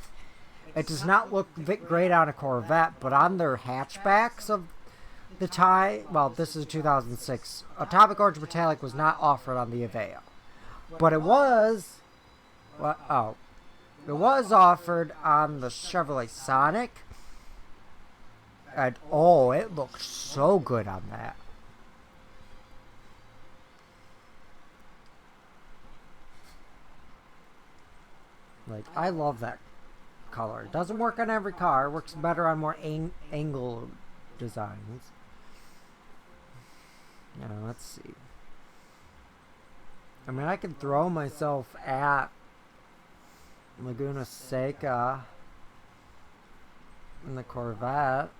It does not look great on a Corvette, but on their hatchbacks of the time, well, this is 2006. Atomic orange metallic was not offered on the Aveo, but it was. It was offered on the Chevrolet Sonic. And oh, it looks so good on that. Like, I love that color. It doesn't work on every car. It works better on more angle designs. Now, let's see. I mean, I can throw myself at Laguna Seca in the Corvette.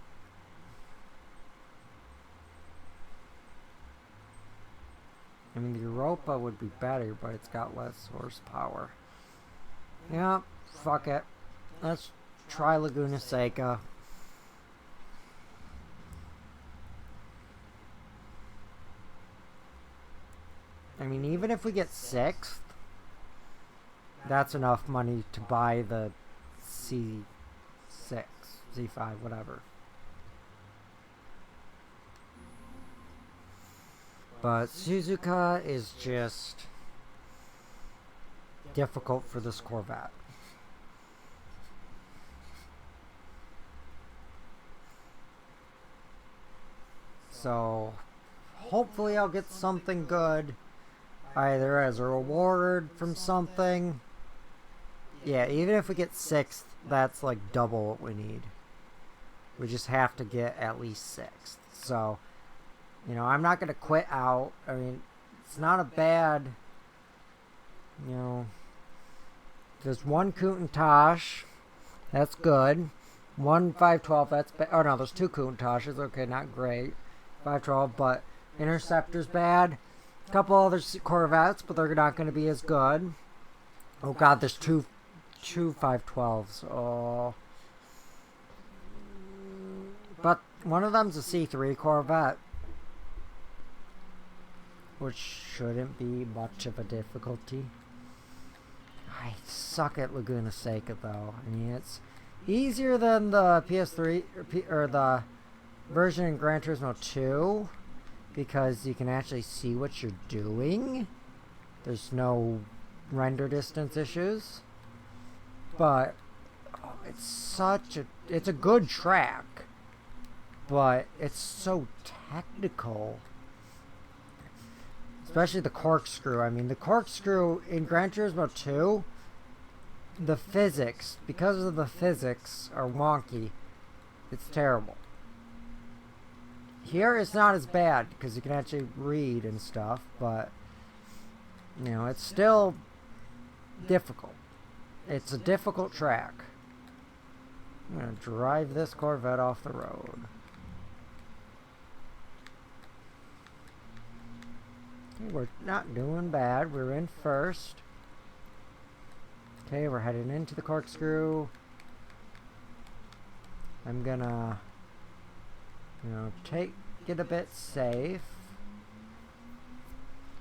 I mean, the Europa would be better, but it's got less horsepower. Yeah, fuck it. Let's try Laguna Seca. I mean, even if we get 6th, that's enough money to buy the C6, Z5, whatever. But Suzuka is just difficult for this Corvette. So, hopefully I'll get something good, either as a reward from something. Yeah, even if we get 6th, that's like double what we need. We just have to get at least 6th. So, you know, I'm not going to quit out. I mean, it's not a bad, you know, there's one Countach, that's good. One 512, that's bad. Oh no, there's two Countachs, okay, not great. 512, but Interceptor's bad. A couple other Corvettes, but they're not going to be as good. Oh god, there's two 512s. Oh. But one of them's a C3 Corvette, which shouldn't be much of a difficulty. I suck at Laguna Seca though. I mean, it's easier than the PS3 or the version in Gran Turismo 2 because you can actually see what you're doing. There's no render distance issues. But oh, it's a good track. But it's so technical. Especially the corkscrew. I mean, the corkscrew in Gran Turismo 2, the physics, because of the physics, are wonky. It's terrible. Here, it's not as bad, because you can actually read and stuff, but, you know, it's still difficult. It's a difficult track. I'm going to drive this Corvette off the road. Okay, we're not doing bad. We're in first. Okay, we're heading into the corkscrew. I'm gonna, you know, get a bit safe.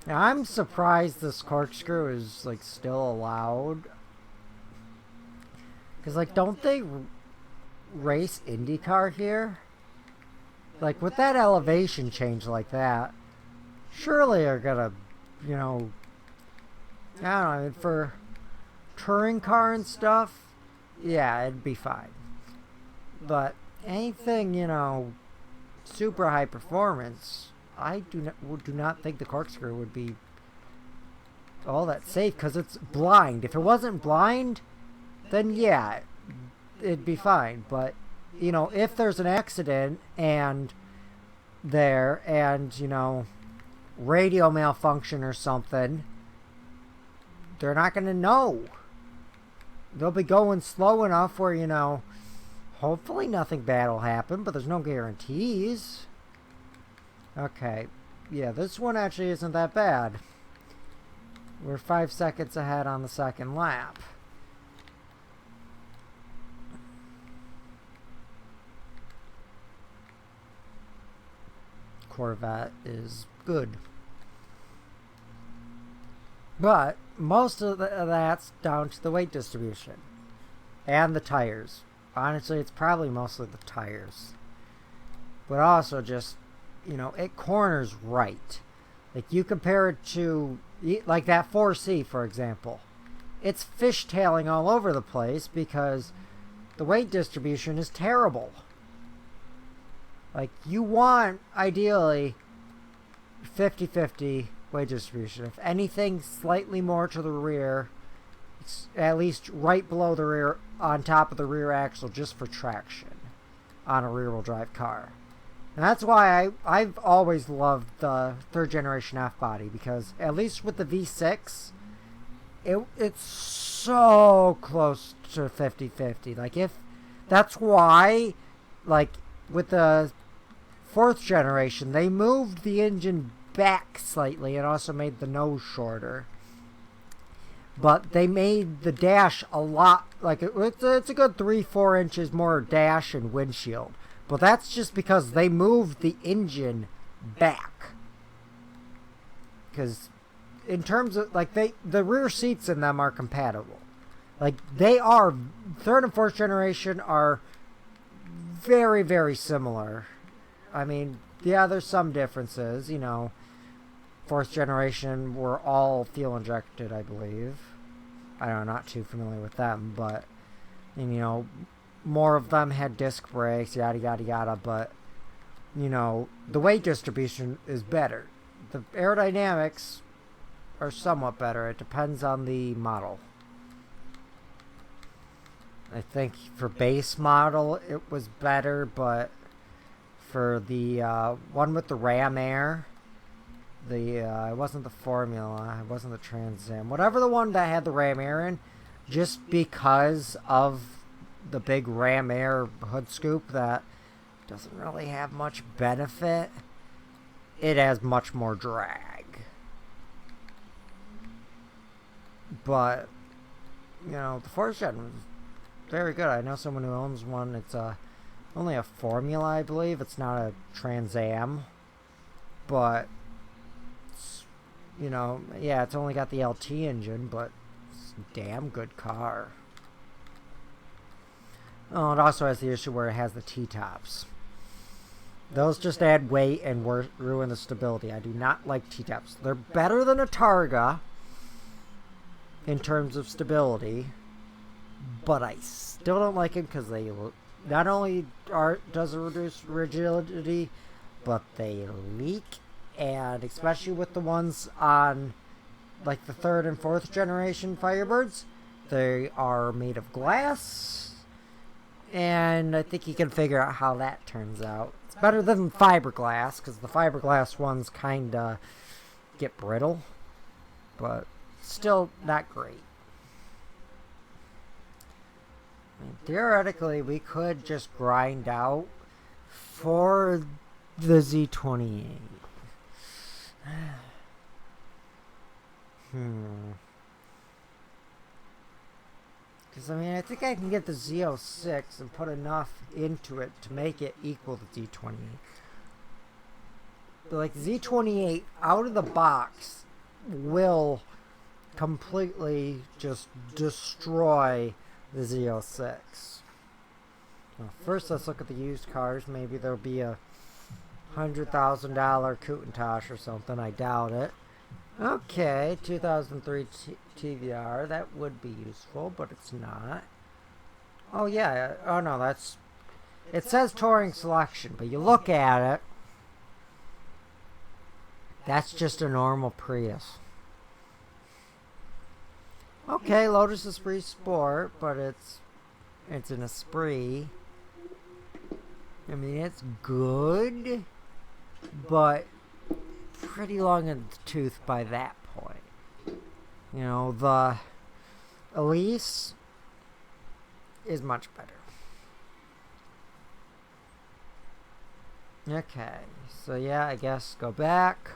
Now, I'm surprised this corkscrew is, like, still allowed. Because, like, don't they race IndyCar here? Like, with that elevation change like that, surely they're gonna, you know, I don't know, for touring car and stuff, yeah, it'd be fine. But anything, you know, super high performance, I do not think the corkscrew would be all that safe because it's blind. If it wasn't blind, then yeah, it'd be fine. But, you know, if there's an accident and you know, radio malfunction or something, they're not going to know. They'll be going slow enough where, you know, hopefully nothing bad will happen, but there's no guarantees. Okay. Yeah, this one actually isn't that bad. We're 5 seconds ahead on the second lap. Corvette is good. But most of that's down to the weight distribution and the tires. Honestly, it's probably mostly the tires. But also just, you know, it corners right. Like, you compare it to, like, that 4C, for example. It's fishtailing all over the place because the weight distribution is terrible. Like, you want, ideally, 50-50 weight distribution. If anything slightly more to the rear, it's at least right below the rear, on top of the rear axle, just for traction on a rear-wheel drive car. And that's why I've always loved the third generation F-body, because at least with the V6, it's so close to 50-50. Like, if that's why, like, with the fourth generation, they moved the engine back slightly and also made the nose shorter. But they made the dash a lot, like, it's a good 3-4 inches more dash and windshield. But that's just because they moved the engine back. Because in terms of, like, the rear seats in them are compatible. Like, they are, third and fourth generation are very, very similar. I mean, yeah, there's some differences, you know. Fourth generation were all fuel injected, I believe. I don't know, not too familiar with them, but, and, you know, more of them had disc brakes, yada, yada, yada, but, you know, the weight distribution is better. The aerodynamics are somewhat better. It depends on the model. I think for base model, it was better, but for the one with the Ram Air, it wasn't the Formula, it wasn't the Trans Am, whatever the one that had the Ram Air in, just because of the big Ram Air hood scoop that doesn't really have much benefit, it has much more drag. But, you know, the fourth gen was very good. I know someone who owns one. It's only a Formula, I believe. It's not a Trans Am. But, you know, yeah, it's only got the LT engine, but it's a damn good car. Oh, it also has the issue where it has the T-tops. Those just add weight and ruin the stability. I do not like T-tops. They're better than a Targa in terms of stability, but I still don't like them because they not only does it reduce rigidity, but they leak, and especially with the ones on like the 3rd and 4th generation Firebirds, they are made of glass, and I think you can figure out how that turns out. It's better than fiberglass, because the fiberglass ones kind of get brittle, but still not great. I mean, theoretically, we could just grind out for the Z28. Because, I mean, I think I can get the Z06 and put enough into it to make it equal to Z28. But, like, Z28 out of the box will completely just destroy the Z06. Well, first, let's look at the used cars. Maybe there'll be a $100,000 Countach or something. I doubt it. Okay, 2003 TVR. That would be useful, but it's not. Oh, yeah. Oh, no, that's... It says Touring Selection, but you look at it, that's just a normal Prius. Okay, Lotus Esprit Sport, but it's an Esprit. I mean, it's good, but pretty long in the tooth by that point. You know, the Elise is much better. Okay, so yeah, I guess go back.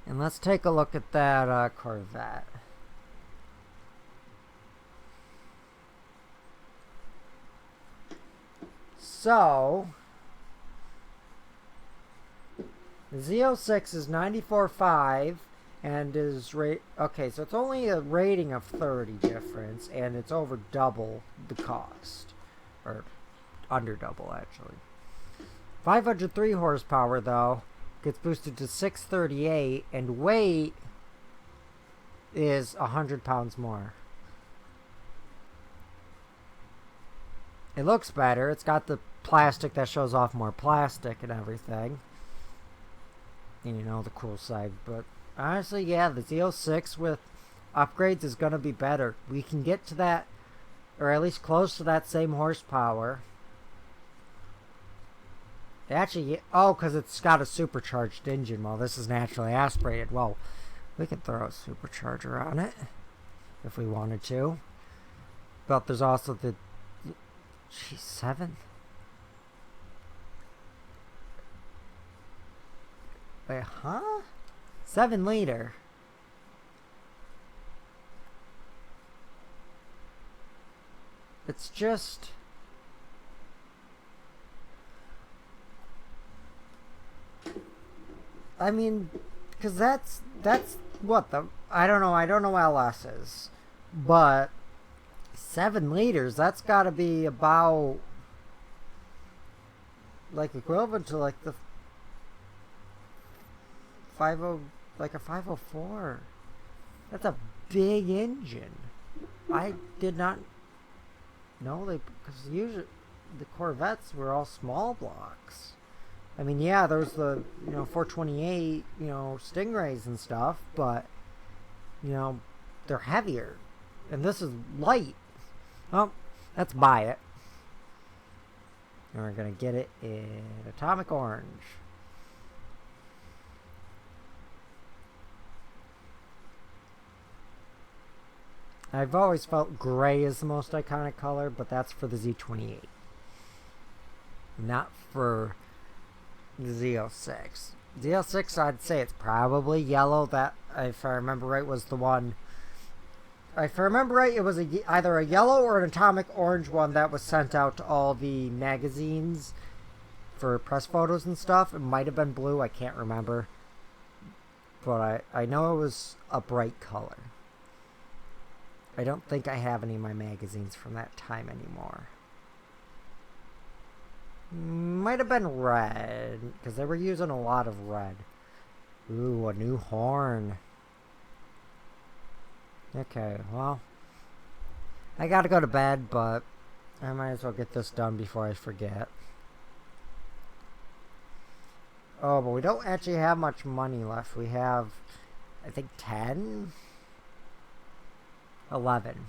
And let's take a look at that Corvette. So, the Z06 is 94.5 and is okay, so it's only a rating of 30 difference, and it's over double the cost. Or under double, actually. 503 horsepower, though, gets boosted to 638, and weight is 100 pounds more. It looks better. It's got the plastic that shows off more plastic and everything. And you know, the cool side. But honestly, yeah, the Z06 with upgrades is going to be better. We can get to that, or at least close to that same horsepower. Actually, oh, because it's got a supercharged engine. Well, this is naturally aspirated. Well, we could throw a supercharger on it if we wanted to. But there's also the G7. Wait, huh? 7 liter. It's just... I mean, because that's what the... I don't know LS's. But 7 liters, that's got to be about... like equivalent to like the 50, like a 504. That's a big engine. I did not know because usually the Corvettes were all small blocks. I mean, yeah, there's the 428 Stingrays and stuff, but they're heavier, and this is light. Well, let's buy it. And we're gonna get it in Atomic Orange. I've always felt gray is the most iconic color, but that's for the Z28. Not for the Z06. ZL6, I'd say it's probably yellow. That, if I remember right, was the one. If I remember right, it was either a yellow or an atomic orange one that was sent out to all the magazines for press photos and stuff. It might have been blue, I can't remember. But I know it was a bright color. I don't think I have any of my magazines from that time anymore. Might have been red, because they were using a lot of red. Ooh, a new horn. Okay, well, I gotta go to bed, but I might as well get this done before I forget. Oh, but we don't actually have much money left. We have, I think, 10? 11.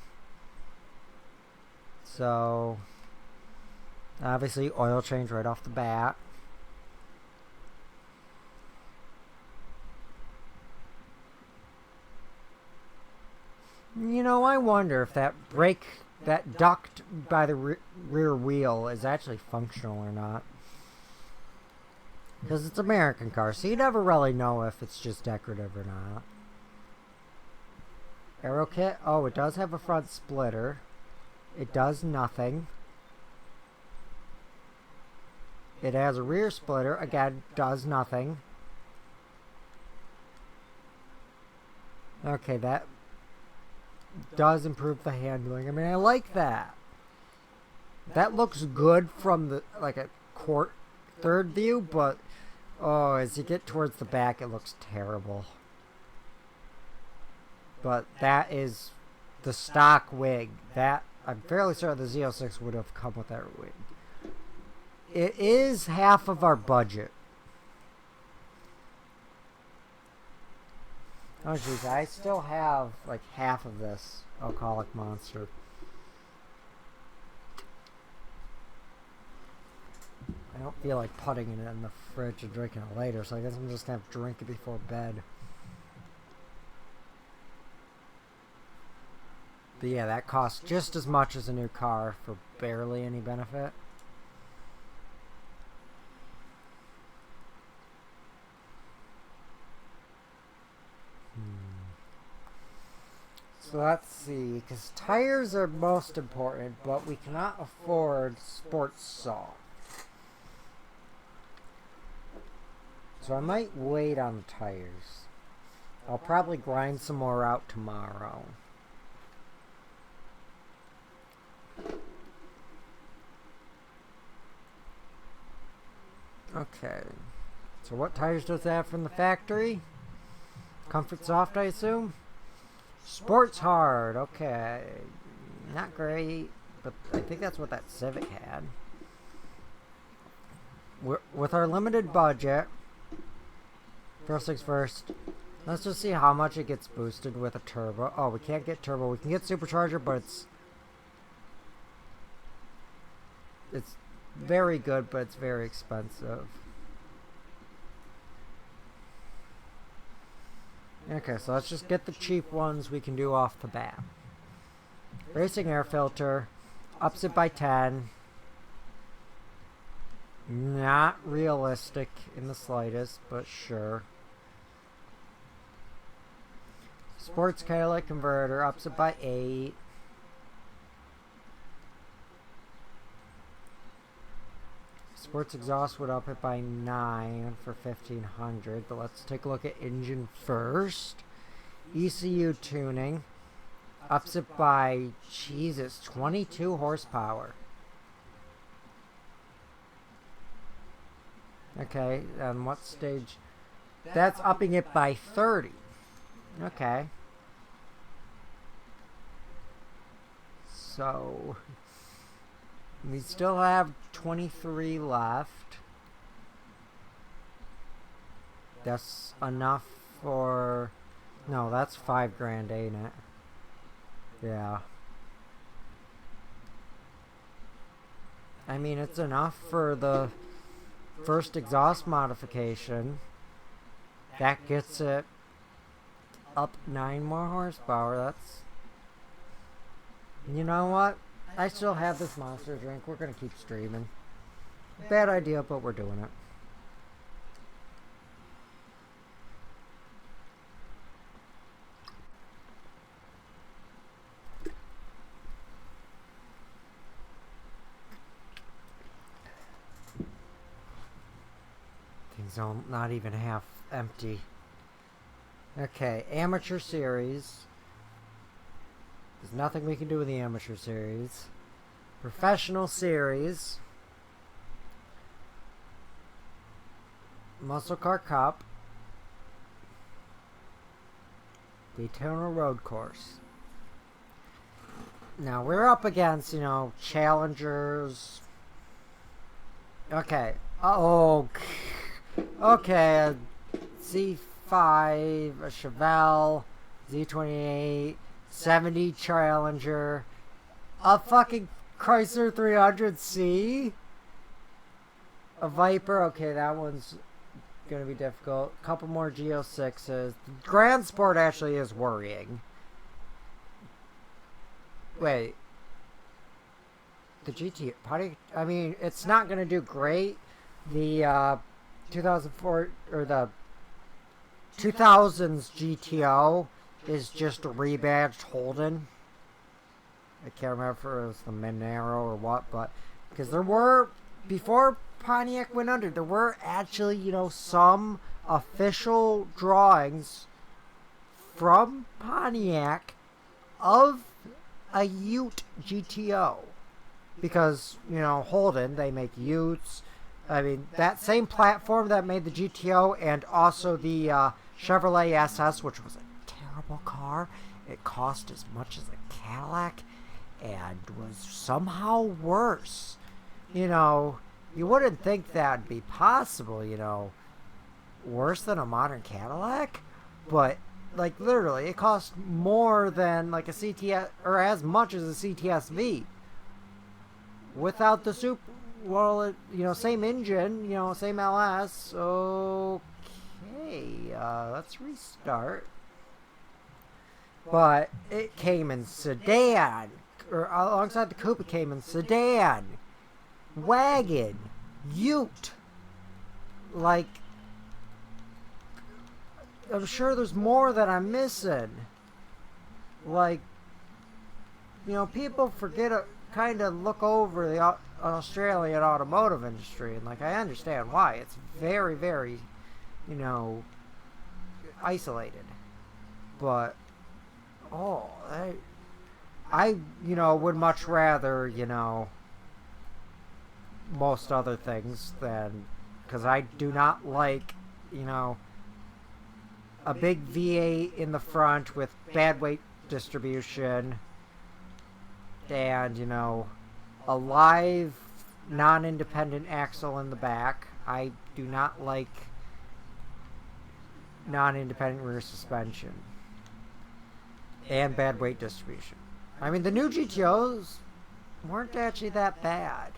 So, obviously, oil change right off the bat. You know, I wonder if that brake, that duct by the rear wheel is actually functional or not. Because it's an American car, so you never really know if it's just decorative or not. Aero kit, oh, it does have a front splitter. It does nothing. It has a rear splitter, again, does nothing. Okay, that does improve the handling. I mean, I like that. That looks good from the, like, a third view, but oh, as you get towards the back, it looks terrible. But that is the stock wig. That, I'm fairly certain the Z06 would have come with that wig. It is half of our budget. Oh jeez, I still have like half of this alcoholic monster. I don't feel like putting it in the fridge and drinking it later, so I guess I'm just gonna have to drink it before bed. But yeah, that costs just as much as a new car for barely any benefit. So let's see, because tires are most important, but we cannot afford sports saw. So I might wait on the tires. I'll probably grind some more out tomorrow. Okay. So what tires does it have from the factory? Comfort Soft, I assume? Sports Hard, okay. Not great, but I think that's what that Civic had. With our limited budget, first things first, let's just see how much it gets boosted with a turbo. Oh, we can't get turbo. We can get supercharger, but it's very good, but it's very expensive. Okay, so let's just get the cheap ones we can do off the bat. Racing air filter, ups it by 10. Not realistic in the slightest, but sure. Sports catalytic converter, ups it by 8. Sports exhaust would up it by 9 for 1500, but let's take a look at engine first. ECU tuning ups it by, Jesus, 22 horsepower. Okay, and what stage? That's upping it by 30. Okay. So we still have 23 left. That's enough for... No, that's $5,000, ain't it? Yeah. I mean, it's enough for the first exhaust modification. That gets it up 9 more horsepower. That's... You know what? I still have this monster drink. We're going to keep streaming. Bad idea, but we're doing it. thing's not even half empty. Okay, amateur series. There's nothing we can do with the amateur series. Professional series. Muscle Car Cup. Daytona Road Course. Now we're up against, challengers. Okay. Oh. Okay. A Z5, a Chevelle, Z28, 70 Challenger, a fucking Chrysler 300C, a Viper. Okay, that one's gonna be difficult. A couple more G06s. The Gran Sport actually is worrying. Wait. The GT, I mean, it's not gonna do great. The 2004 or the 2000s GTO is just a rebadged Holden. I can't remember if it was the Monero or what, but because there were, before Pontiac went under, there were actually, some official drawings from Pontiac of a Ute GTO. Because, Holden, they make Utes. I mean, that same platform that made the GTO and also the Chevrolet SS, which was a terrible car. It cost as much as a Cadillac and was somehow worse. You wouldn't think that'd be possible, worse than a modern Cadillac. But, literally, it cost more than, a CTS, or as much as a CTS-V. Without the same engine, same LS. Okay, let's restart. But it came in sedan, or alongside the coupe, it came in sedan, wagon, Ute. I'm sure there's more that I'm missing. People forget kind of look over the Australian automotive industry, and I understand why. It's very, very, isolated. But I would much rather, most other things than, because I do not like, a big V8 in the front with bad weight distribution. And, a live, non-independent axle in the back. I do not like non-independent rear suspension. And bad weight distribution. I mean, the new GTOs weren't actually that bad.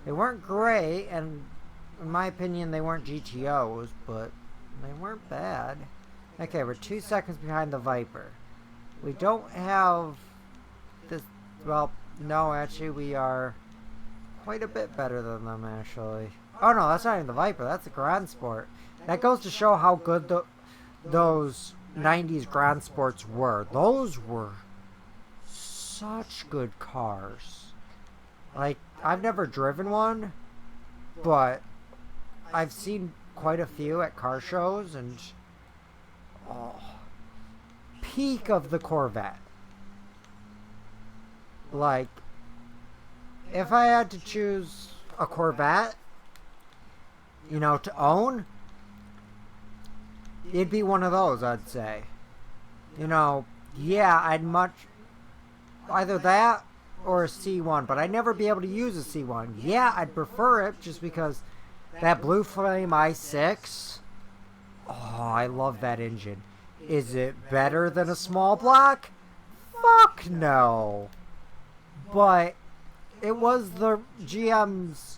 They weren't great, and in my opinion, they weren't GTOs, but they weren't bad. Okay, we're 2 seconds behind the Viper. We don't have this. Well, no, actually, we are quite a bit better than them, actually. Oh, no, that's not even the Viper. That's the Gran Sport. That goes to show how good those 90s Gran Sports were. Those were such good cars. I've never driven one, but I've seen quite a few at car shows, and peak of the Corvette. If I had to choose a Corvette, to own, it'd be one of those, I'd say. Yeah, I'd much either that or a C1, but I'd never be able to use a C1. Yeah, I'd prefer it just because that Blue Flame i6, I love that engine. Is it better than a small block? Fuck no. But it was the GM's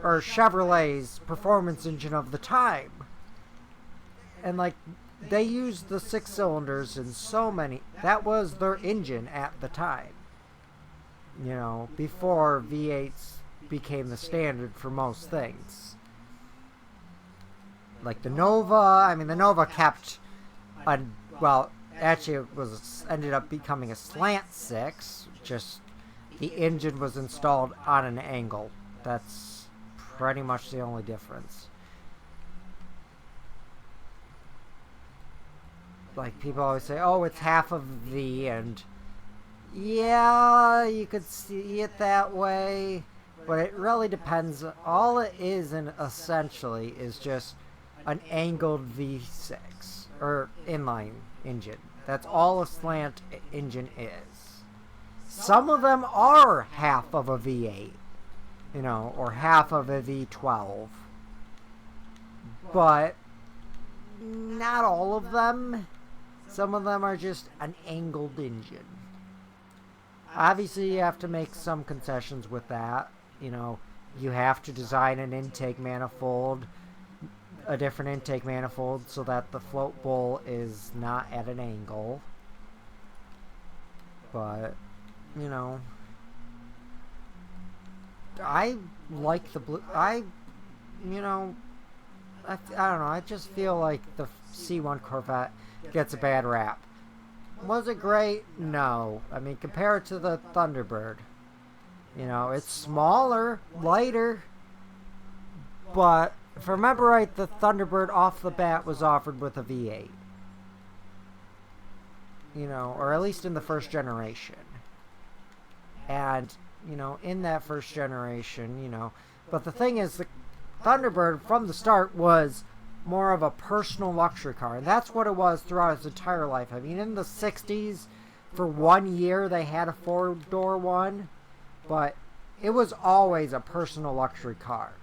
or Chevrolet's performance engine of the time. And they used the 6 cylinders in so many. That was their engine at the time. Before V8s became the standard for most things. The Nova, the Nova kept actually it ended up becoming a slant 6, just the engine was installed on an angle. That's pretty much the only difference. like people always say, oh, it's half of a V, and yeah, you could see it that way, but it really depends. All it is, and essentially, is just an angled V6 or inline engine. That's all a slant engine is. Some of them are half of a V8, or half of a V12, but not all of them. Some of them are just an angled engine. Obviously, you have to make some concessions with that. You have to design an intake manifold, a different intake manifold, so that the float bowl is not at an angle. But, I like the blue. I don't know. I just feel like the C1 Corvette gets a bad rap. Was it great? No. I mean, compared to the Thunderbird, it's smaller, lighter, but if I remember right, the Thunderbird off the bat was offered with a V8. Or at least in the first generation. And, in that first generation, but the thing is, the Thunderbird from the start was more of a personal luxury car, and that's what it was throughout its entire life. I mean, in the 60s, for 1 year, they had a four-door one, but it was always a personal luxury car.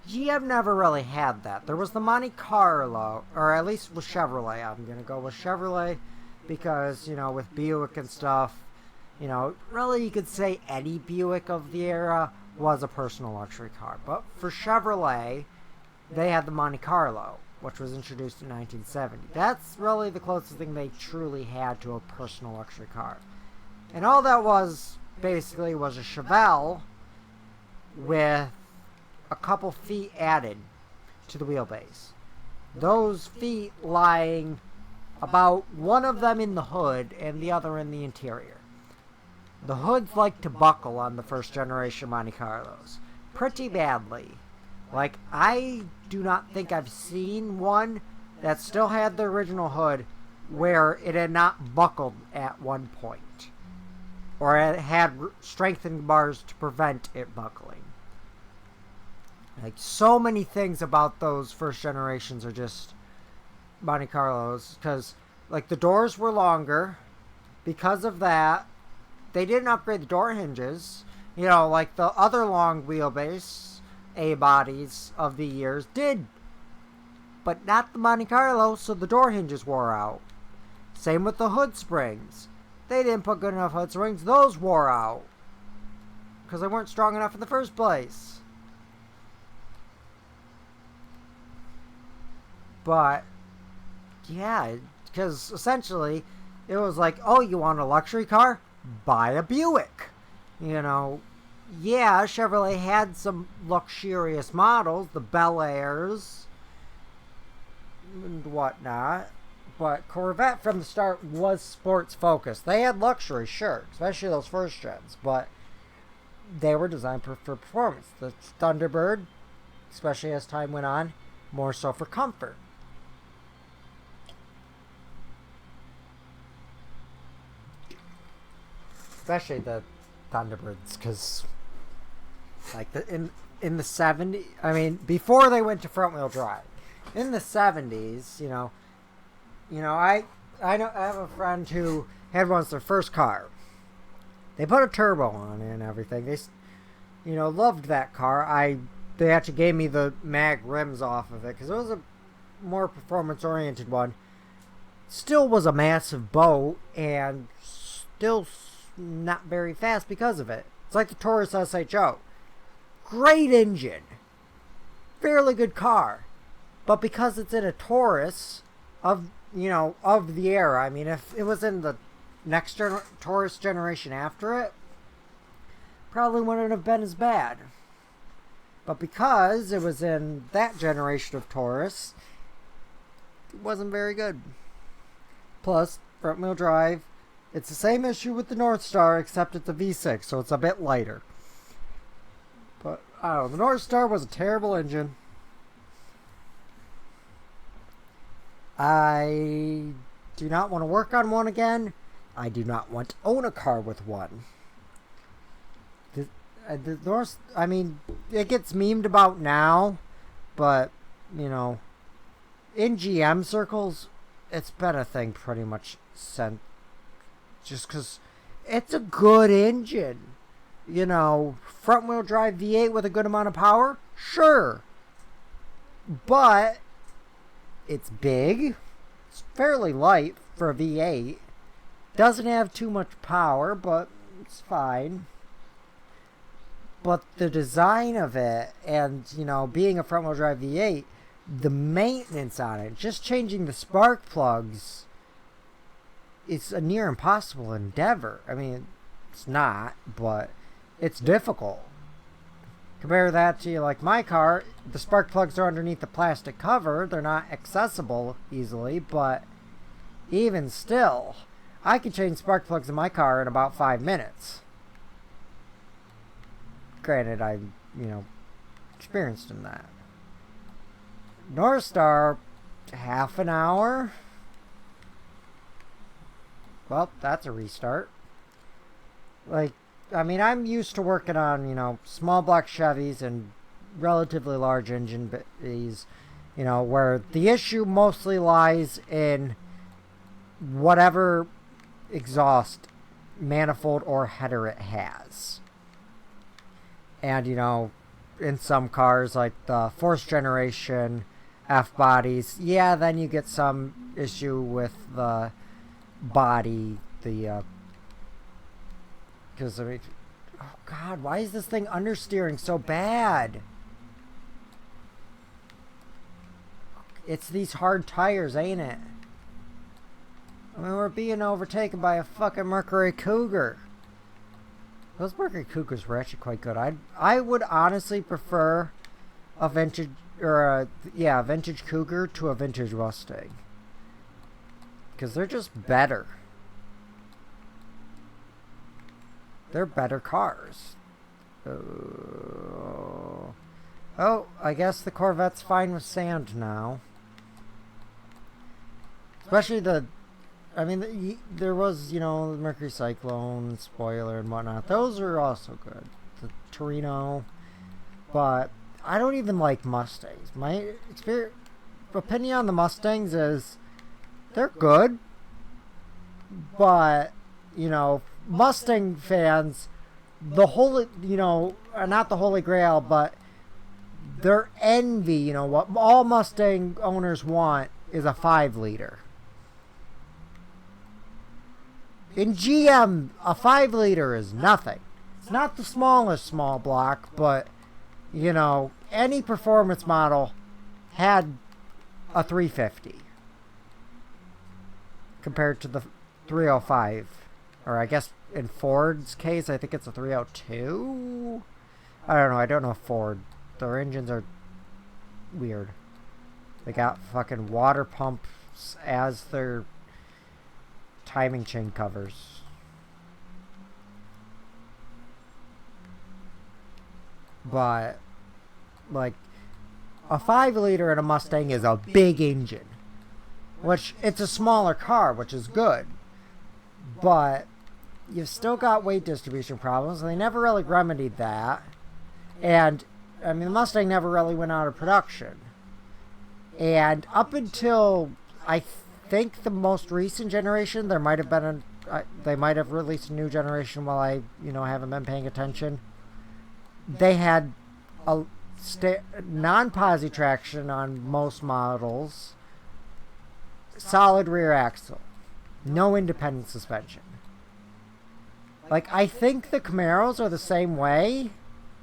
GM never really had that. There was the Monte Carlo, or at least with Chevrolet. I'm going to go with Chevrolet because, with Buick and stuff, really you could say any Buick of the era was a personal luxury car. But for Chevrolet, they had the Monte Carlo, which was introduced in 1970. That's really the closest thing they truly had to a personal luxury car. And all that was, basically, was a Chevelle with a couple feet added to the wheelbase. Those feet lying about one of them in the hood and the other in the interior. The hoods like to buckle on the first generation Monte Carlos pretty badly. Like, I do not think I've seen one that still had the original hood where it had not buckled at one point, or it had strengthening bars to prevent it buckling. Like, so many things about those first generations are just Monte Carlos, because, like, the doors were longer. Because of that, they didn't upgrade the door hinges. Like the other long wheelbase A-bodies of the years did. But not the Monte Carlo, so the door hinges wore out. Same with the hood springs. They didn't put good enough hood springs. Those wore out. Because they weren't strong enough in the first place. But, yeah, because essentially, it was like, oh, you want a luxury car? Buy a Buick. Yeah, Chevrolet had some luxurious models, the Bel Airs and whatnot, but Corvette from the start was sports focused. They had luxury, sure, especially those first gens, but they were designed for performance. The Thunderbird, especially as time went on, more so for comfort. Especially the Thunderbirds, because like in the 70s, I mean, before they went to front wheel drive, in the 70s, I have a friend who had once their first car. They put a turbo on it and everything. They, loved that car. They actually gave me the mag rims off of it because it was a more performance oriented one. Still was a massive boat and still not very fast because of it. It's like the Taurus SHO. Great engine. Fairly good car. But because it's in a Taurus of the era, I mean, if it was in the next Taurus generation after it, probably wouldn't have been as bad. But because it was in that generation of Taurus, it wasn't very good. Plus, front wheel drive, it's the same issue with the North Star, except it's a V6, so it's a bit lighter. But, I don't know, the North Star was a terrible engine. I do not want to work on one again. I do not want to own a car with one. I mean, it gets memed about now, but, you know, in GM circles, it's been a thing pretty much since. Just because it's a good engine. You know, front wheel drive V8 with a good amount of power? Sure. But it's big. It's fairly light for a V8. Doesn't have too much power, but it's fine. But the design of it and, you know, being a front wheel drive V8, the maintenance on it, just changing the spark plugs, it's a near impossible endeavor. I mean, it's not, but it's difficult. Compare that to, like, my car. The spark plugs are underneath the plastic cover. They're not accessible easily, but even still, I can change spark plugs in my car in about 5 minutes. Granted, I'm, you know, experienced in that. North Star, half an hour. Well, that's a restart. Like, I mean, I'm used to working on, you know, small block Chevys and relatively large engine bays, you know, where the issue mostly lies in whatever exhaust manifold or header it has. And, you know, in some cars, like the 4th generation F-bodies, yeah, then you get some issue with the body, because, I mean, oh God, why is this thing understeering so bad? It's these hard tires, ain't it? I mean, we're being overtaken by a fucking Mercury Cougar. Those Mercury Cougars were actually quite good. I would honestly prefer a vintage, or a vintage Cougar to a vintage Mustang. Because they're just better. They're better cars. Oh, I guess the Corvette's fine with sand now. Especially I mean, there was, you know, the Mercury Cyclone, spoiler, and whatnot. Those are also good. The Turismo. But I don't even like Mustangs. My opinion on the Mustangs is they're good. But, you know, Mustang fans, the holy, you know, not the Holy Grail, but their envy, you know, what all Mustang owners want is a 5-liter. In GM, a 5-liter is nothing. It's not the smallest small block, but, you know, any performance model had a 350 compared to the 305. Or I guess in Ford's case, I think it's a 302? I don't know. I don't know Ford. Their engines are weird. They got fucking water pumps as their timing chain covers. But, like, a 5-liter in a Mustang is a big engine. Which, it's a smaller car, which is good. But you've still got weight distribution problems, and they never really remedied that. And, I mean, the Mustang never really went out of production. And up until, I think, the most recent generation, there might have been they might have released a new generation while I, you know, haven't been paying attention. They had a non-posi traction on most models, solid rear axle, no independent suspension. Like, I think the Camaros are the same way,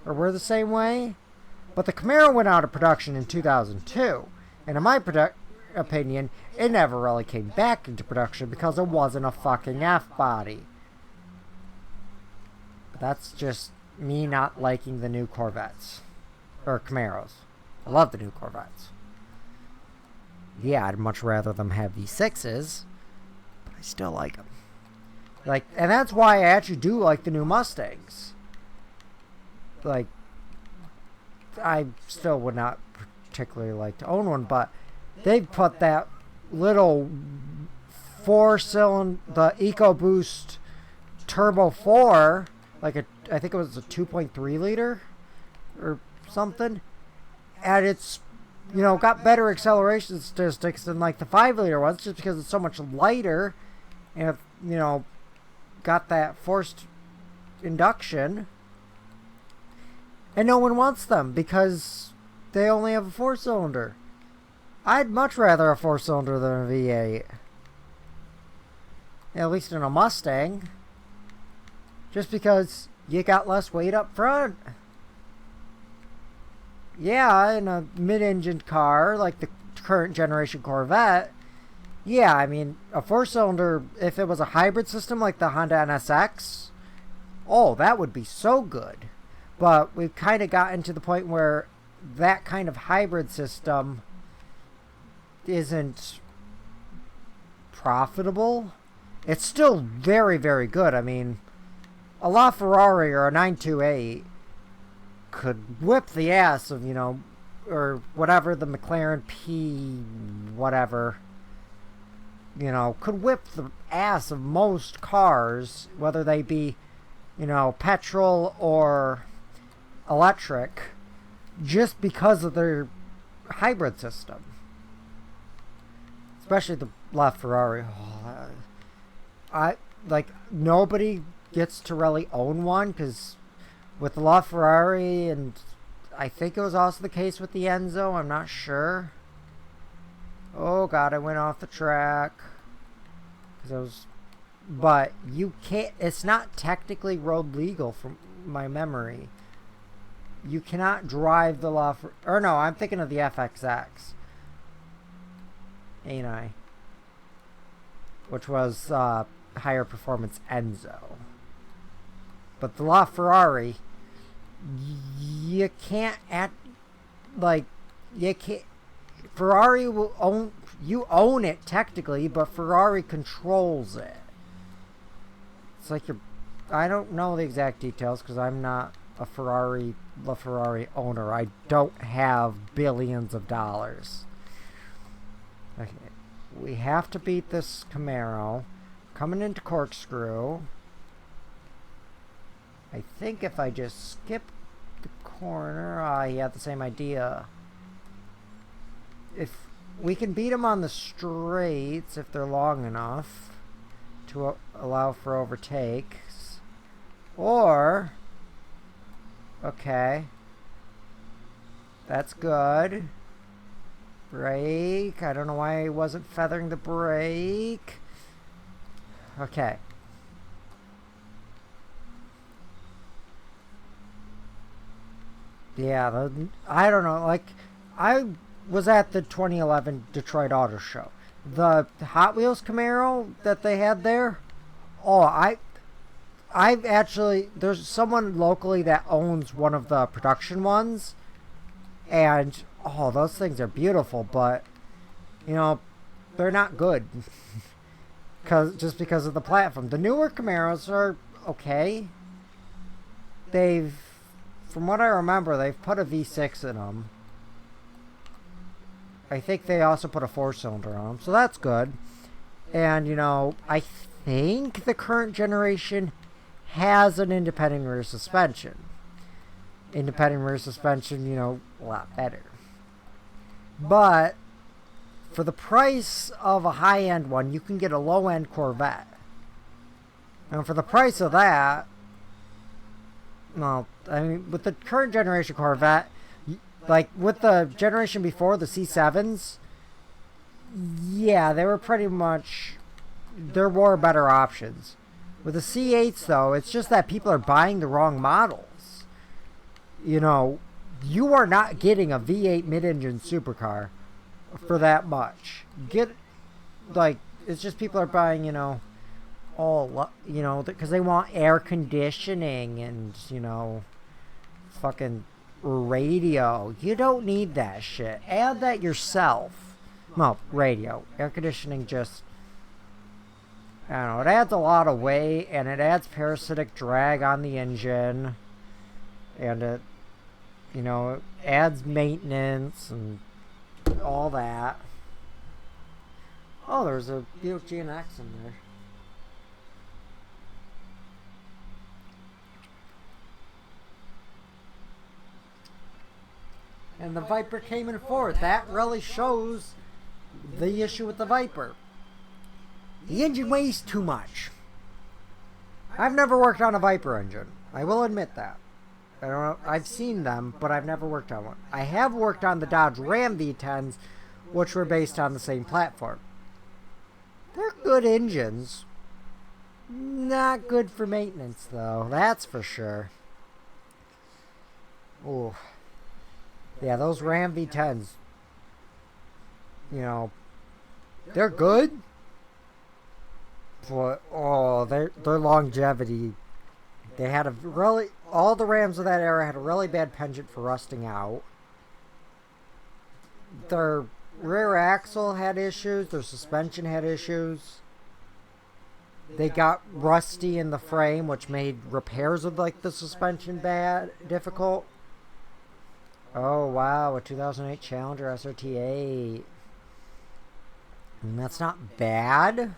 or were the same way, but the Camaro went out of production in 2002, and in my opinion, it never really came back into production because it wasn't a fucking F-body. But that's just me not liking the new Corvettes. Or Camaros. I love the new Corvettes. Yeah, I'd much rather them have V6s, but I still like them. Like, and that's why I actually do like the new Mustangs. Like, I still would not particularly like to own one, but they've put that little 4-cylinder, the EcoBoost Turbo 4, like I think it was a 2.3 liter or something, and it's, you know, got better acceleration statistics than like the 5-liter ones, just because it's so much lighter, and, you know, got that forced induction, and no one wants them because they only have a 4-cylinder. I'd much rather a 4-cylinder than a V8. At least in a Mustang. Just because you got less weight up front. Yeah, in a mid-engine car, like the current generation Corvette, yeah, I mean, a 4-cylinder, if it was a hybrid system like the Honda NSX, oh, that would be so good. But we've kind of gotten to the point where that kind of hybrid system isn't profitable. It's still very, very good. I mean, a LaFerrari or a 928 could whip the ass of, you know, or whatever, the McLaren P whatever, you know, could whip the ass of most cars, whether they be, you know, petrol or electric, just because of their hybrid system. Especially the LaFerrari. Oh, I like, nobody gets to really own one, because with the LaFerrari, and I think it was also the case with the Enzo, I'm not sure. Oh god, I went off the track. But you can't, it's not technically road legal from my memory. You cannot drive the LaFerrari, or no, I'm thinking of the FXX. Ain't I? Which was higher performance Enzo. But the LaFerrari, you can't you can't, Ferrari will own, you own it technically, but Ferrari controls it. It's like I don't know the exact details because I'm not a LaFerrari owner. I don't have billions of dollars. Okay, we have to beat this Camaro. Coming into corkscrew. I think if I just skip the corner, he had the same idea. If we can beat him on the straights, if they're long enough to allow for overtakes, or, okay, that's good. Brake, I don't know why he wasn't feathering the brake. Okay. Yeah, I don't know, like, I was at the 2011 Detroit Auto Show. The Hot Wheels Camaro that they had there, oh, I've actually, there's someone locally that owns one of the production ones, and, oh, those things are beautiful, but, you know, they're not good. Just because of the platform. The newer Camaros are okay. From what I remember, they've put a V6 in them. I think they also put a 4-cylinder on them, so that's good. And, you know, I think the current generation has an independent rear suspension. Independent rear suspension, you know, a lot better. But for the price of a high-end one, you can get a low-end Corvette. And for the price of that, well, I mean, with the current generation Corvette, like with the generation before, the C7s, yeah, they were pretty much, there were better options. With the C8s, though, it's just that people are buying the wrong models. You know, you are not getting a V8 mid-engine supercar for that much. It's just people are buying, you know, all, you know, because they want air conditioning and, you know, fucking radio. You don't need that shit. Add that yourself. Well, radio. Air conditioning just, I don't know, it adds a lot of weight, and it adds parasitic drag on the engine, and it, you know, it adds maintenance and all that. Oh, there's a Buick GNX in there. And the Viper came in fourth. That really shows the issue with the Viper. The engine weighs too much. I've never worked on a Viper engine. I will admit that. I don't know, I've seen them, but I've never worked on one. I have worked on the Dodge Ram V10s, which were based on the same platform. They're good engines. Not good for maintenance, though. That's for sure. Ooh. Yeah, those Ram V10s, you know, they're good. But, oh, their longevity. They had a really... All the Rams of that era had a really bad penchant for rusting out. Their rear axle had issues. Their suspension had issues. They got rusty in the frame, which made repairs of like the suspension difficult. Oh wow, a 2008 Challenger SRT8. And that's not bad.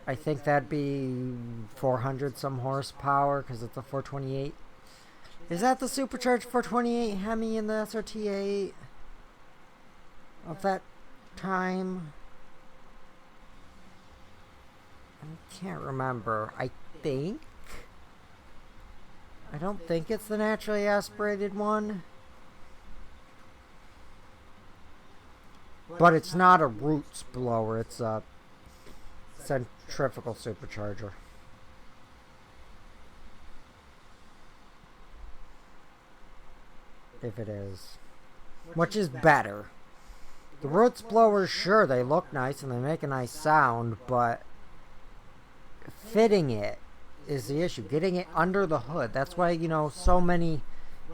I think that'd be 400 some horsepower because it's a 428. Is that the supercharged 428 Hemi in the SRT8 of that time? I can't remember. I don't think it's the naturally aspirated one. But it's not a roots blower. It's a centrifugal supercharger. If it is. Which is better. The roots blowers, sure, they look nice and they make a nice sound, but fitting it is the issue. Getting it under the hood. That's why, you know, so many,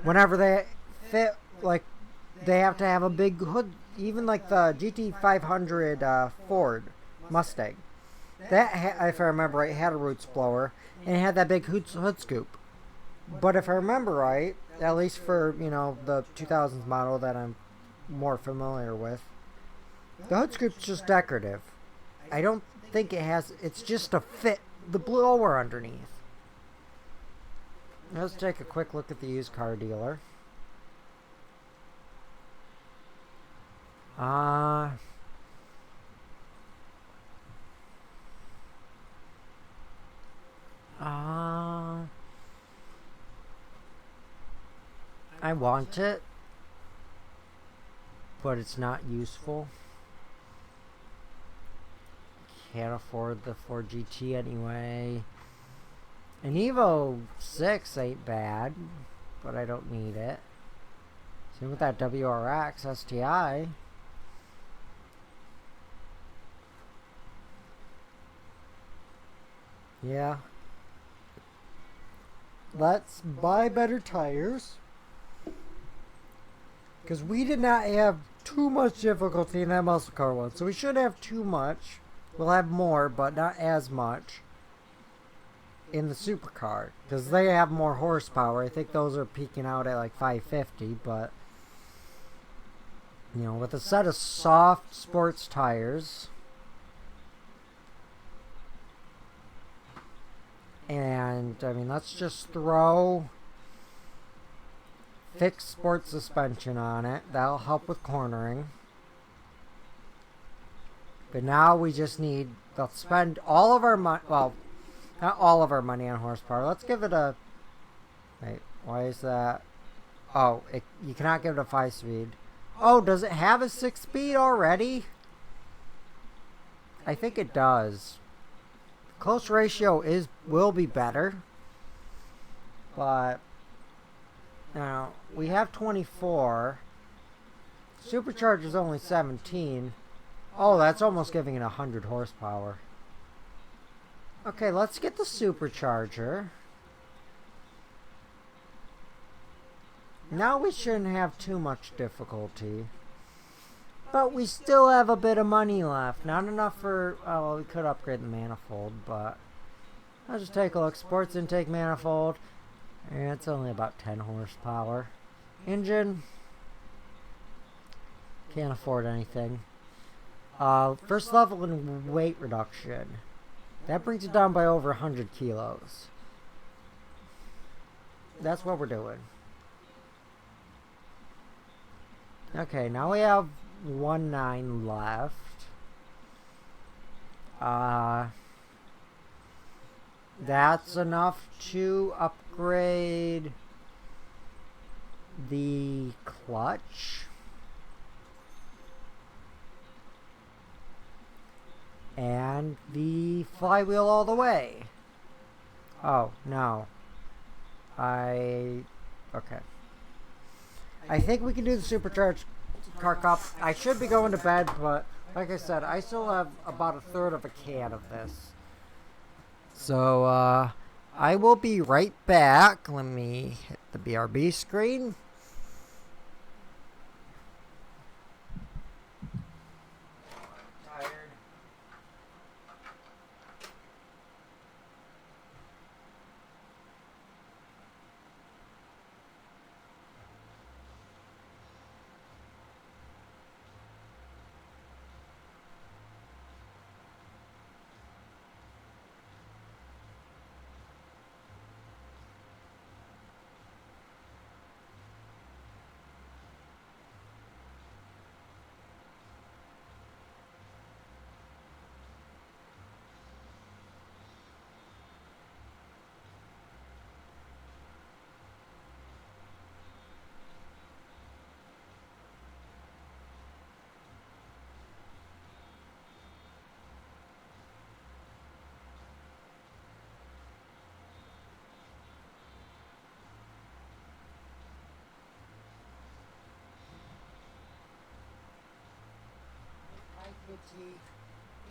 whenever they fit, like, they have to have a big hood. Even like the GT500 Ford Mustang. That, if I remember right, had a roots blower and it had that big hood scoop. But if I remember right, at least for, you know, the 2000s model that I'm more familiar with, the hood scoop's just decorative. I don't think it has, it's just to fit the blower underneath. Let's take a quick look at the used car dealer. I want it, but it's not useful. Can't afford the Ford GT anyway. An Evo 6 ain't bad, but I don't need it. Same with that WRX STI. Yeah. Let's buy better tires. Because we did not have too much difficulty in that muscle car one. So we should have too much. We'll have more, but not as much in the supercar. Because they have more horsepower. I think those are peaking out at like 550. But, you know, with a set of soft sports tires. And, I mean, let's just throw fixed sports suspension on it. That'll help with cornering. But now we just need, let's spend all of our money, well, not all of our money on horsepower. Let's give it a, wait, why is that? Oh, you cannot give it a 5-speed. Oh, does it have a 6-speed already? I think it does. Close ratio will be better, but now we have 24. Supercharger's only 17. Oh, that's almost giving it 100 horsepower. Okay, let's get the supercharger. Now we shouldn't have too much difficulty. But we still have a bit of money left. Not enough for... Oh, well, we could upgrade the manifold, but... I'll just take a look. Sports intake manifold. And it's only about 10 horsepower. Engine. Can't afford anything. First level in weight reduction. That brings it down by over 100 kilos. That's what we're doing. Okay, now we have 1-9 left. That's enough to upgrade the clutch. And the flywheel all the way. Oh, no. Okay. I think we can do the supercharged car cup. I should be going to bed, but like I said, I still have about a third of a can of this. So, I will be right back. Let me hit the BRB screen.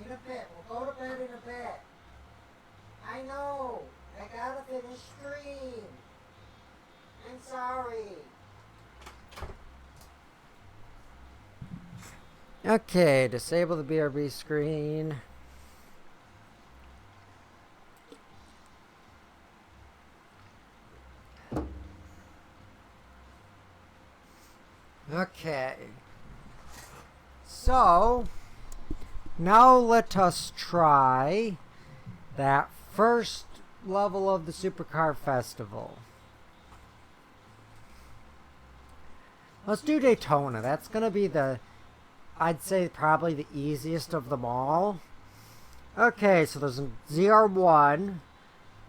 In a bit. We'll go to bed in a bit. I know. I gotta finish stream. I'm sorry. Okay, disable the BRB screen. Okay. So, now let us try that first level of the Supercar Festival. Let's do Daytona. That's going to be I'd say probably the easiest of them all. Okay, so there's a ZR1,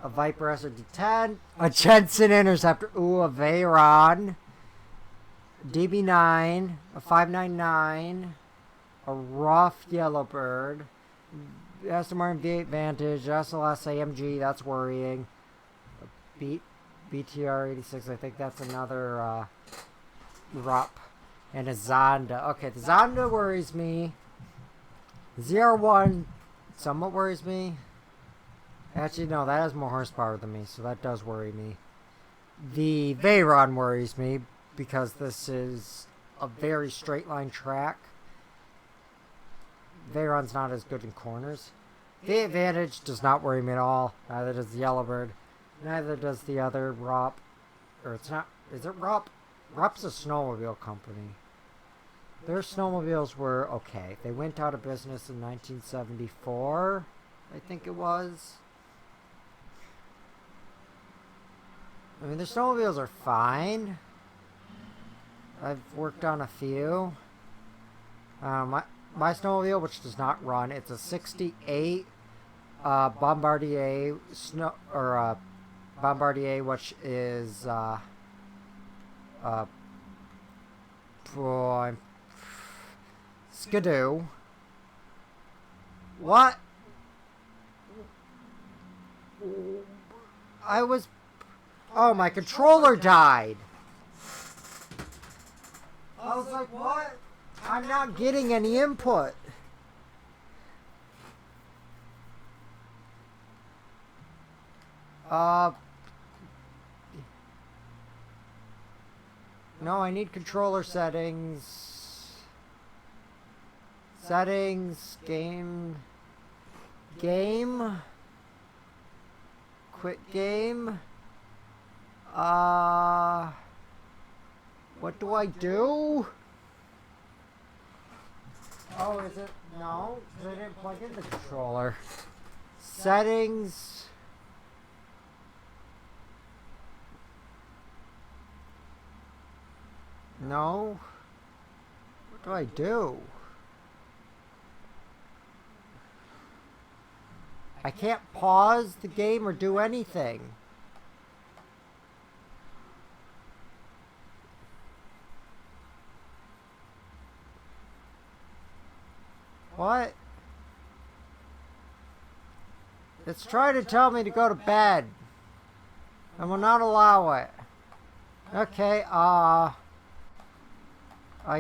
a Viper SRD10, a Jensen Interceptor, a Veyron, DB9, a 599, a rough Yellowbird, Aston Martin V8 Vantage, SLS AMG, that's worrying. BTR 86, I think that's another RUP. And a Zonda. Okay, the Zonda worries me. ZR1 somewhat worries me. Actually, no, that has more horsepower than me, so that does worry me. The Veyron worries me because this is a very straight line track. Veyron's not as good in corners. The Advantage does not worry me at all. Neither does the Yellowbird. Neither does the other RUP. Or it's not. Is it RUP? RUP's a snowmobile company. Their snowmobiles were okay. They went out of business in 1974, I think it was. I mean, their snowmobiles are fine. I've worked on a few. My snowmobile, which does not run, it's a 68 Bombardier Bombardier, which is Skidoo. What? Oh, my controller died. I was like, what? I'm not getting any input. No, I need controller settings. Settings, game. Quit game. What do I do? Oh, is it? No, because I didn't plug in the controller. Settings. No. What do I do? I can't pause the game or do anything. What? It's trying to tell me to go to bed. I will not allow it. Okay, I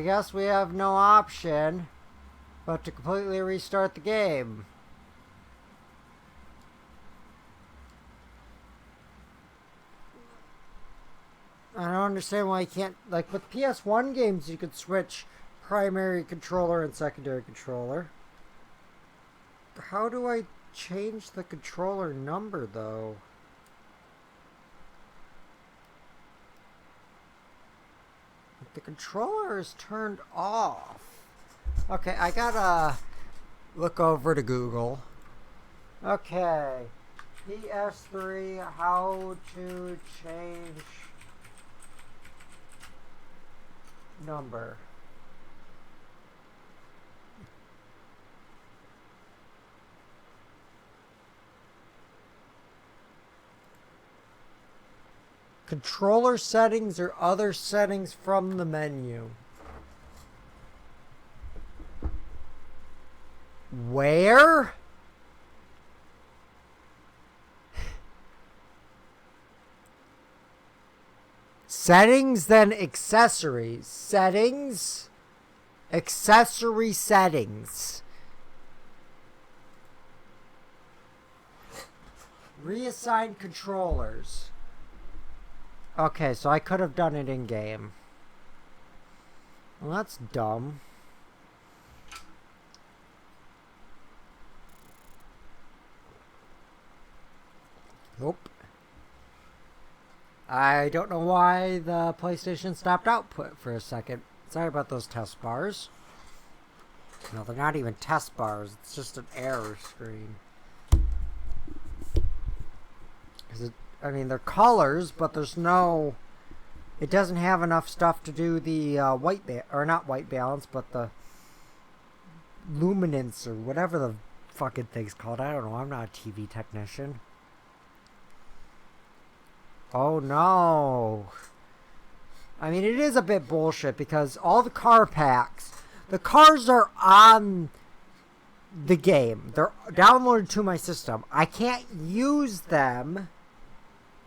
guess we have no option but to completely restart the game. I don't understand why you can't, like with PS1 games you could switch primary controller and secondary controller. How do I change the controller number though? The controller is turned off. Okay, I gotta look over to Google. Okay, PS3, how to change number. Controller settings or other settings from the menu. Where? Settings, then accessories. Settings. Accessory settings. Reassign controllers. Okay, so I could have done it in game. Well, that's dumb. Nope. I don't know why the PlayStation stopped output for a second. Sorry about those test bars. No, they're not even test bars. It's just an error screen. I mean, they're colors, but there's no... It doesn't have enough stuff to do the white... or not white balance, but the luminance or whatever the fucking thing's called. I don't know. I'm not a TV technician. Oh, no. I mean, it is a bit bullshit because all the car packs... The cars are on the game. They're downloaded to my system. I can't use them...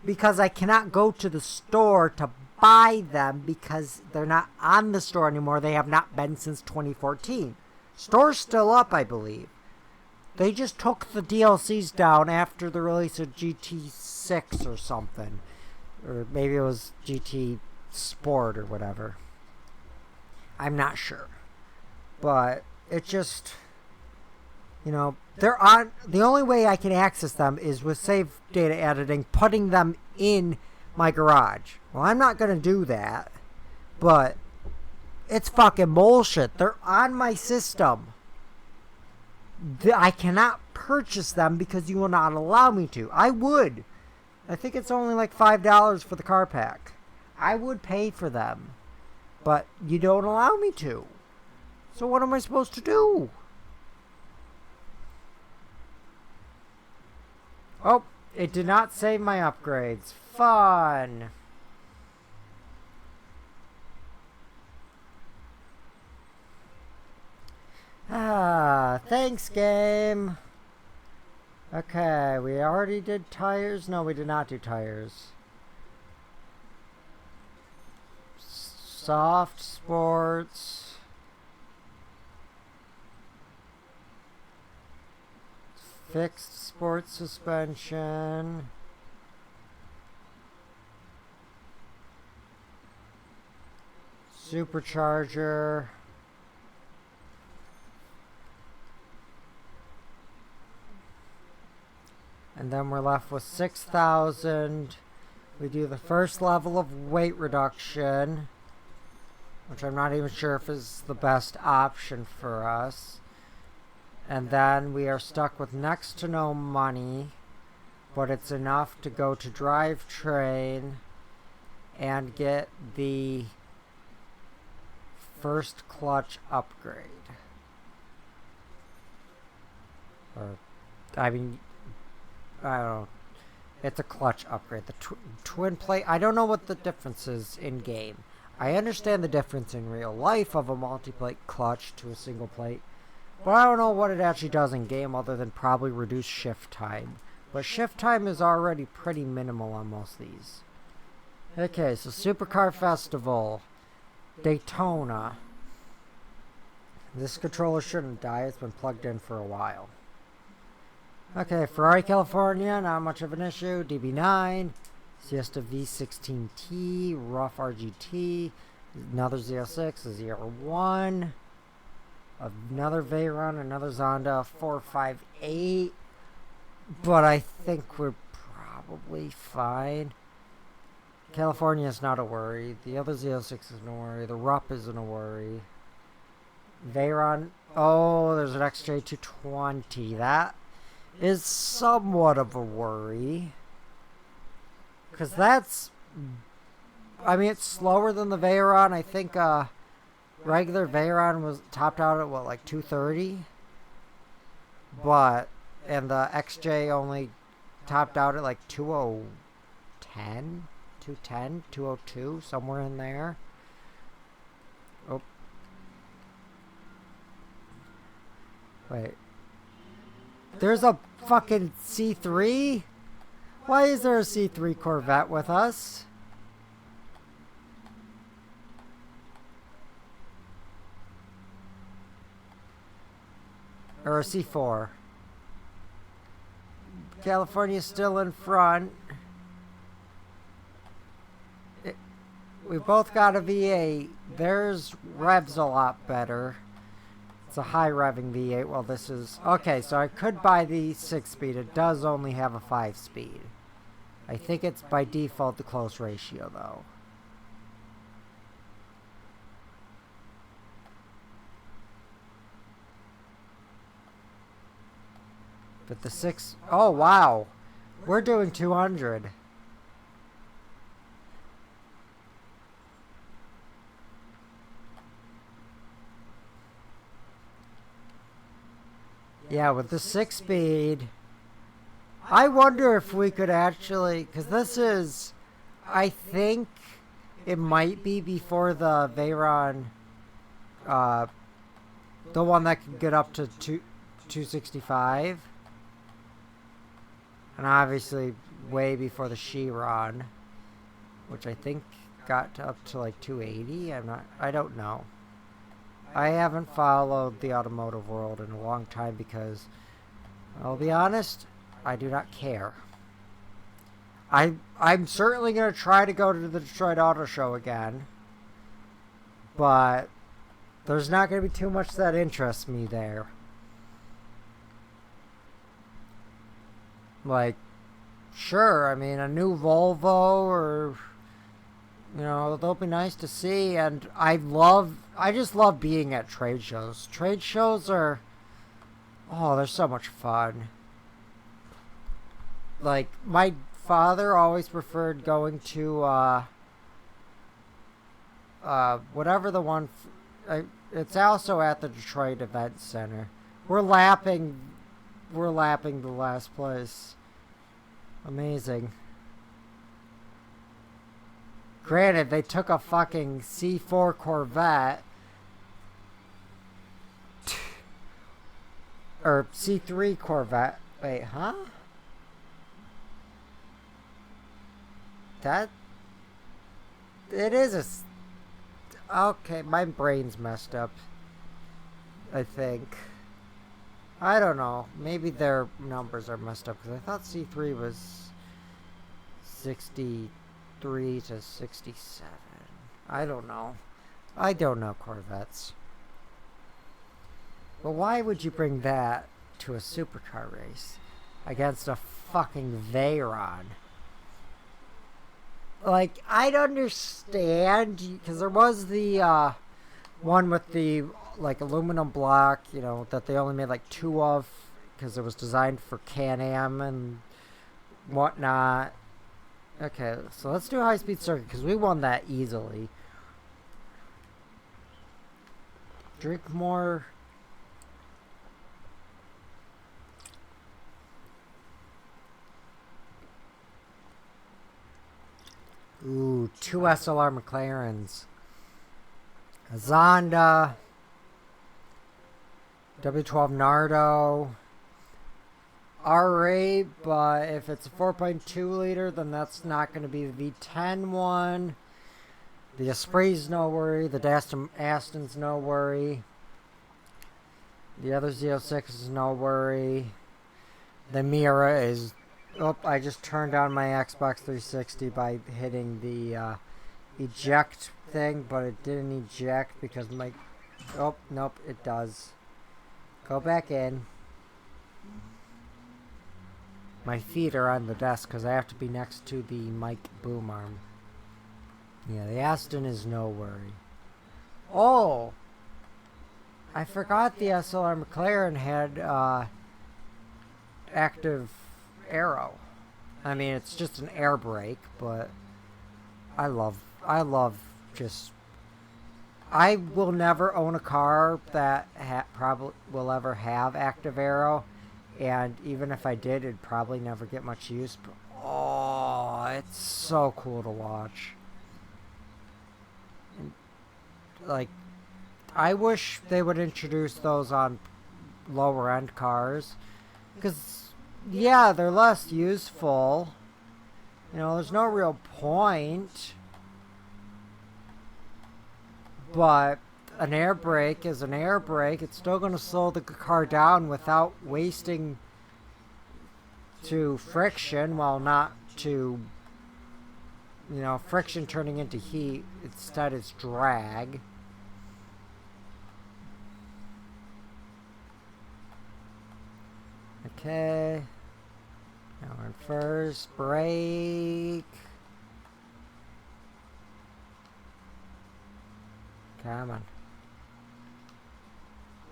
because I cannot go to the store to buy them because they're not on the store anymore. They have not been since 2014. Store's still up, I believe. They just took the DLCs down after the release of GT6 or something. Or maybe it was GT Sport or whatever. I'm not sure. But it just... You know, they're on. The only way I can access them is with save data editing, putting them in my garage. Well, I'm not going to do that, but it's fucking bullshit. They're on my system. I cannot purchase them because you will not allow me to. I would. I think it's only like $5 for the car pack. I would pay for them, but you don't allow me to. So what am I supposed to do? Oh, it did not save my upgrades. Fun. Thanks, game. Okay, we already did tires. No, we did not do tires. Soft sports. Fixed sports suspension. Supercharger. And then we're left with 6,000. We do the first level of weight reduction. which I'm not even sure if is the best option for us. And then we are stuck with next to no money, but it's enough to go to drivetrain and get the first clutch upgrade. Or, I mean, I don't know. It's a clutch upgrade. The twin plate, I don't know what the difference is in game. I understand the difference in real life of a multi-plate clutch to a single plate, but I don't know what it actually does in game other than probably reduce shift time. But shift time is already pretty minimal on most of these. Okay, so Supercar Festival. Daytona. This controller shouldn't die. It's been plugged in for a while. Okay, Ferrari California, not much of an issue. DB9, Siesta V16T, Rough RGT, another Z06, a 01, another Veyron, another Zonda 458. But I think we're probably fine. California is not a worry. The other Z06 isn't a worry. The Rupp isn't a worry. Veyron, oh, there's an XJ220. That is somewhat of a worry. Because that's, I mean, it's slower than the Veyron. I think regular Veyron was topped out at what, like 230? But, and the XJ only topped out at like 2010? 210, 202, somewhere in there. Oh. Wait. There's a fucking C3? Why is there a C3 Corvette with us? Or a C4. California's still in front. We both got a V8. Theirs revs a lot better. It's a high revving V8. Well, this is... Okay, so I could buy the 6-speed. It does only have a 5-speed. I think it's by default the close ratio, though. But the 6... Oh, wow. We're doing 200. Yeah, with the 6-speed, I wonder if we could actually, because this is, I think it might be before the Veyron, the one that can get up to 265, and obviously way before the Chiron, which I think got up to like 280. I don't know. I haven't followed the automotive world in a long time because, I'll be honest, I do not care. I'm certainly going to try to go to the Detroit Auto Show again, but there's not going to be too much that interests me there. Like, sure, I mean, a new Volvo or... You know, they'll be nice to see, and I just love being at trade shows. Trade shows are, oh, they're so much fun. Like, my father always preferred going to, whatever the one, it's also at the Detroit Event Center. We're lapping the last place. Amazing. Granted, they took a fucking C4 Corvette. Or C3 Corvette. Wait, huh? That... It is a... Okay, my brain's messed up. I think. I don't know. Maybe their numbers are messed up, because I thought C3 was 63 to 67. I don't know. I don't know Corvettes. But why would you bring that to a supercar race against a fucking Veyron? like, I'd understand, because there was the one with the, like, aluminum block, you know, that they only made, like, 2 of, because it was designed for Can-Am and whatnot. Okay, so let's do high-speed circuit, because we won that easily. Drink more. Ooh, 2 SLR McLarens. A Zonda. W12 Nardo. R8, but if it's a 4.2 liter, then that's not going to be the V10 one. The Esprit's no worry. The Aston's no worry. The other Z06 is no worry. The Mira is... Oh, I just turned on my Xbox 360 by hitting the eject thing, but it didn't eject because my... Oh, nope, it does. Go back in. My feet are on the desk because I have to be next to the mic boom arm. Yeah, the Aston is no worry. Oh! I forgot the SLR McLaren had active aero. I mean, it's just an air brake, but I love just... I will never own a car that probably will ever have active aero. And even if I did, it'd probably never get much use. But, oh, it's so cool to watch. And, like, I wish they would introduce those on lower end cars. Because, yeah, they're less useful. You know, there's no real point. But an air brake is an air brake. It's still going to slow the car down without wasting to friction, while not to, you know, friction turning into heat. Instead, it's drag. Okay. Now we're in first. Brake. Come on.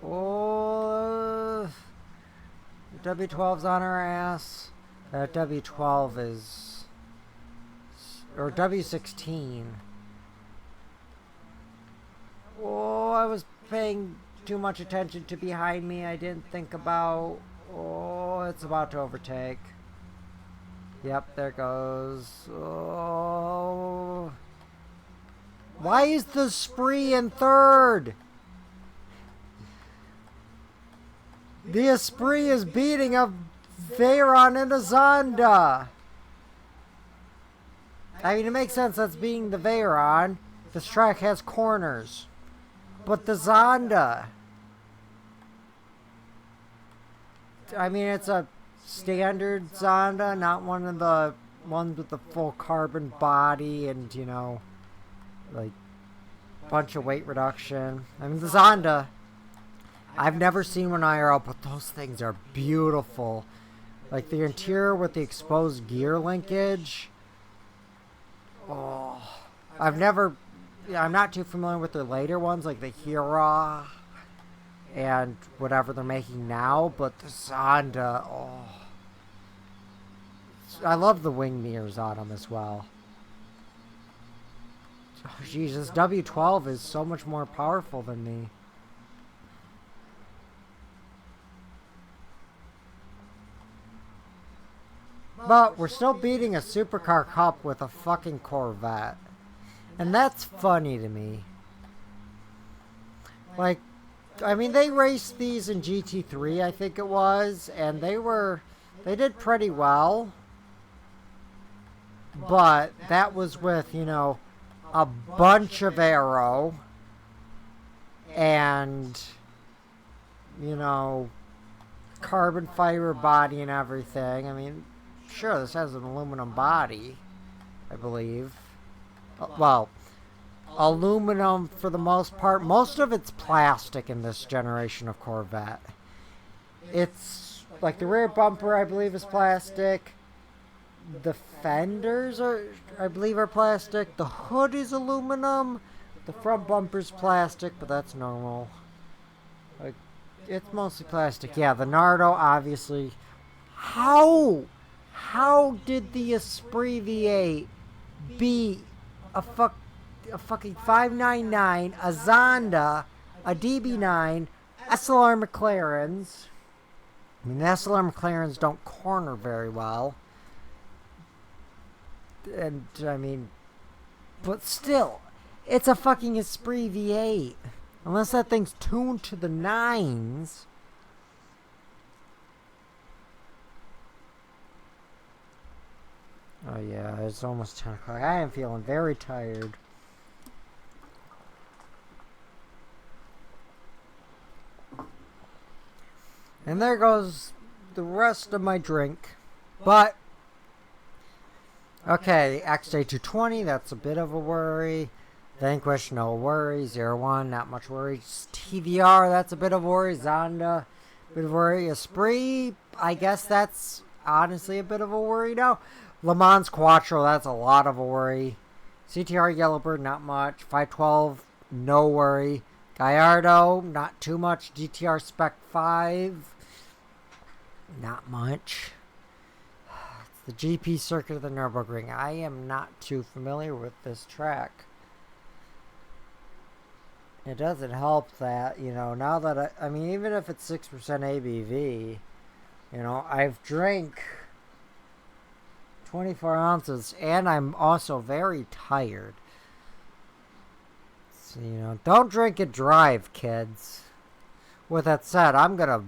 Oh, W12's on our ass. That W12 is... Or W16. Oh, I was paying too much attention to behind me. I didn't think about... Oh, it's about to overtake. Yep, there goes. Oh... Why is the Esprit in third? The Esprit is beating a Veyron and a Zonda. I mean, it makes sense that's beating the Veyron. This track has corners. But the Zonda... I mean, it's a standard Zonda, not one of the ones with the full carbon body and, you know... like, bunch of weight reduction. I mean, the Zonda, I've never seen one IRL, but those things are beautiful. Like, the interior with the exposed gear linkage. Oh, I'm not too familiar with their later ones, like the Hira and whatever they're making now, but the Zonda, oh. I love the wing mirrors on them as well. Oh, Jesus, W12 is so much more powerful than me. But we're still beating a Supercar Cup with a fucking Corvette. And that's funny to me. Like, I mean, they raced these in GT3, I think it was, and they did pretty well. But that was with, you know, a bunch of aero and, you know, carbon fiber body and everything. I mean, sure, this has an aluminum body, I believe. Well, aluminum for the most part. Most of it's plastic in this generation of Corvette. It's like the rear bumper, I believe, is plastic. The fenders are, I believe, are plastic. The hood is aluminum. The front bumper's plastic, but that's normal. Like, it's mostly plastic. Yeah, the Nardo, obviously. How? How did the Esprit V8 beat a fucking 599, a Zonda, a DB9, SLR McLarens? I mean, the SLR McLarens don't corner very well. And, I mean, but still, it's a fucking Esprit V8. Unless that thing's tuned to the nines. Oh yeah, it's almost 10 o'clock. I am feeling very tired. And there goes the rest of my drink. But, okay, XJ220, that's a bit of a worry. Vanquish, no worry. 01, not much worry. TVR, that's a bit of a worry. Zonda, bit of a worry. Esprit, I guess that's honestly a bit of a worry now. Le Mans Quattro, that's a lot of a worry. CTR Yellowbird, not much. 512, no worry. Gallardo, not too much. GTR Spec 5, not much. It's the GP circuit of the Nürburgring. I am not too familiar with this track. It doesn't help that, you know, now that I mean, even if it's 6% ABV, you know, I've drank 24 ounces, and I'm also very tired. So, you know, don't drink and drive, kids. With that said, I'm gonna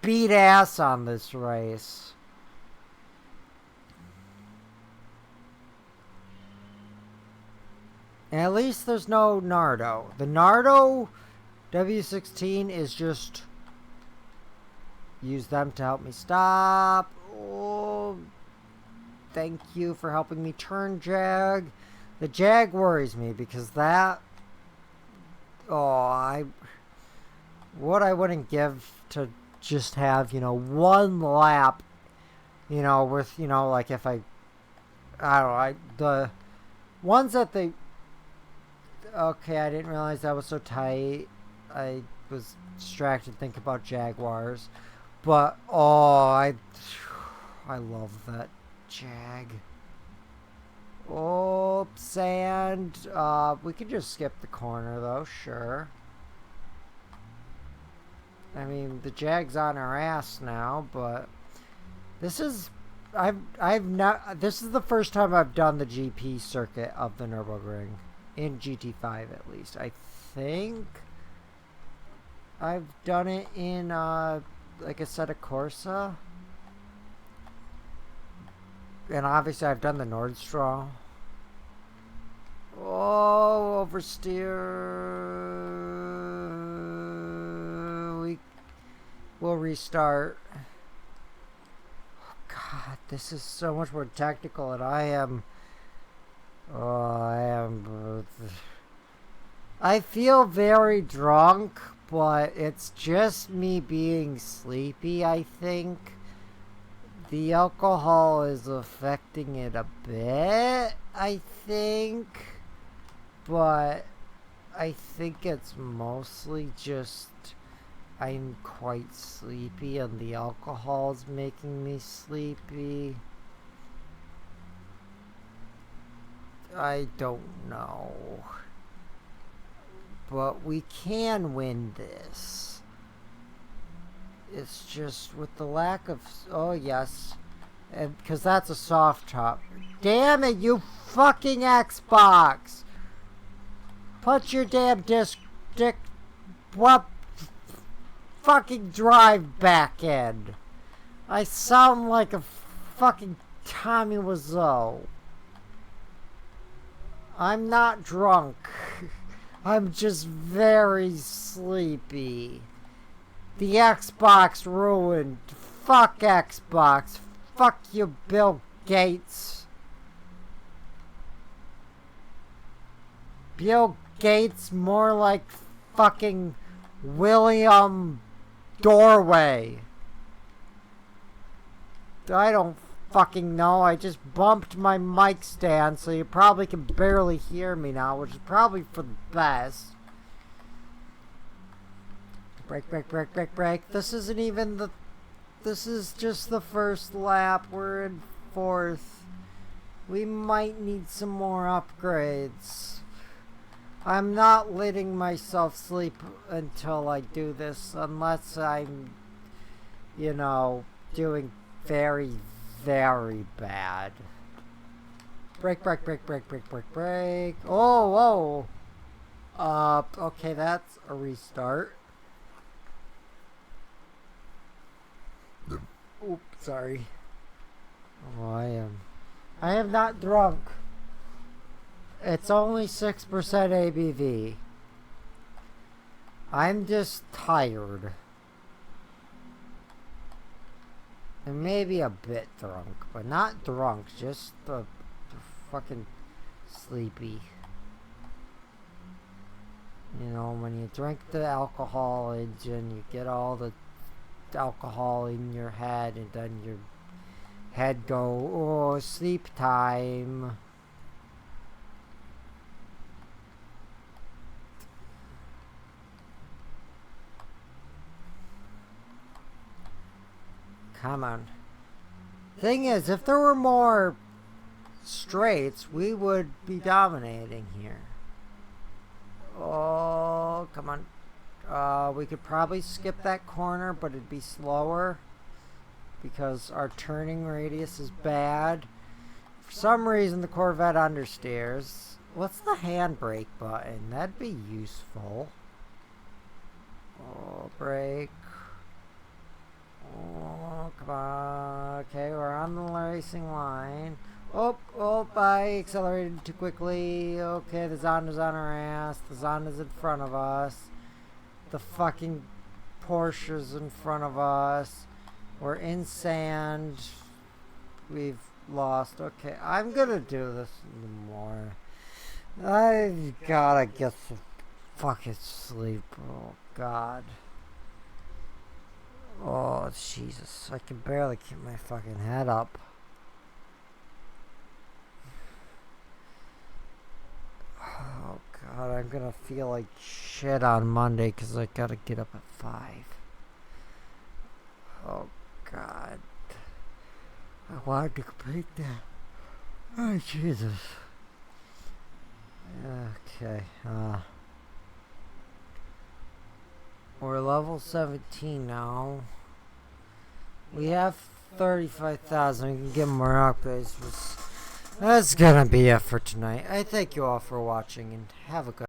beat ass on this race. And at least there's no Nardo. The Nardo W16 is just... use them to help me stop. Oh... Thank you for helping me turn Jag. The Jag worries me because that... Oh, what I wouldn't give to just have, you know, one lap, you know, with, you know, like if I don't know, the ones that they... Okay, I didn't realize that was so tight. I was distracted thinking about Jaguars. But, oh, I love that Jag. Oh, sand. We could just skip the corner though, sure. I mean, the Jag's on our ass now, but this is this is the first time I've done the GP circuit of the Nürburgring in GT5 at least. I think I've done it in like a Assetto Corsa. And obviously I've done the Nordstrom. Oh, oversteer. We'll restart. Oh, God, this is so much more technical than I am. Oh, I feel very drunk, but it's just me being sleepy, I think. The alcohol is affecting it a bit, I think. But I think it's mostly just I'm quite sleepy and the alcohol's making me sleepy. I don't know. But we can win this. It's just with the lack of... Oh, yes. And because that's a soft top. Damn it, you fucking Xbox! Put your damn dick... What? Fucking drive back in. I sound like a fucking Tommy Wiseau. I'm not drunk. I'm just very sleepy. The Xbox ruined. Fuck Xbox. Fuck you, Bill Gates. Bill Gates, more like fucking William Doorway. I don't fucking know. I just bumped my mic stand, so you probably can barely hear me now, which is probably for the best. Break, break, break, break, break. This isn't even the... This is just the first lap. We're in 4th. We might need some more upgrades. I'm not letting myself sleep until I do this, unless I'm, you know, doing very, very bad. Break, break, break, break, break, break, break. Oh, whoa. Okay, that's a restart. Oops, sorry. Oh, I am not drunk. It's only 6% ABV. I'm just tired. And maybe a bit drunk, but not drunk, just fucking sleepy. You know, when you drink the alcohol engine, you get all the alcohol in your head, and then your head go, oh, sleep time. Come on. Thing is, if there were more straights, we would be dominating here. Oh, come on. We could probably skip that corner, but it'd be slower because our turning radius is bad. For some reason, the Corvette understeers. What's the handbrake button? That'd be useful. Oh, brake. Oh, come on. Okay, we're on the racing line. Oh, I accelerated too quickly. Okay, the Zonda's on our ass. The Zonda's in front of us. The fucking Porsche's in front of us. We're in sand. We've lost. Okay, I'm gonna do this more. I gotta get some fucking sleep. Oh, God. Oh, Jesus. I can barely keep my fucking head up. Oh, God. I'm gonna feel like shit on Monday because I gotta get up at 5. Oh, God. I wanted to complete that. Oh, Jesus. Okay. We're level 17 now. We have 35,000. We can get more upgrades. That's gonna be it for tonight. I thank you all for watching and have a good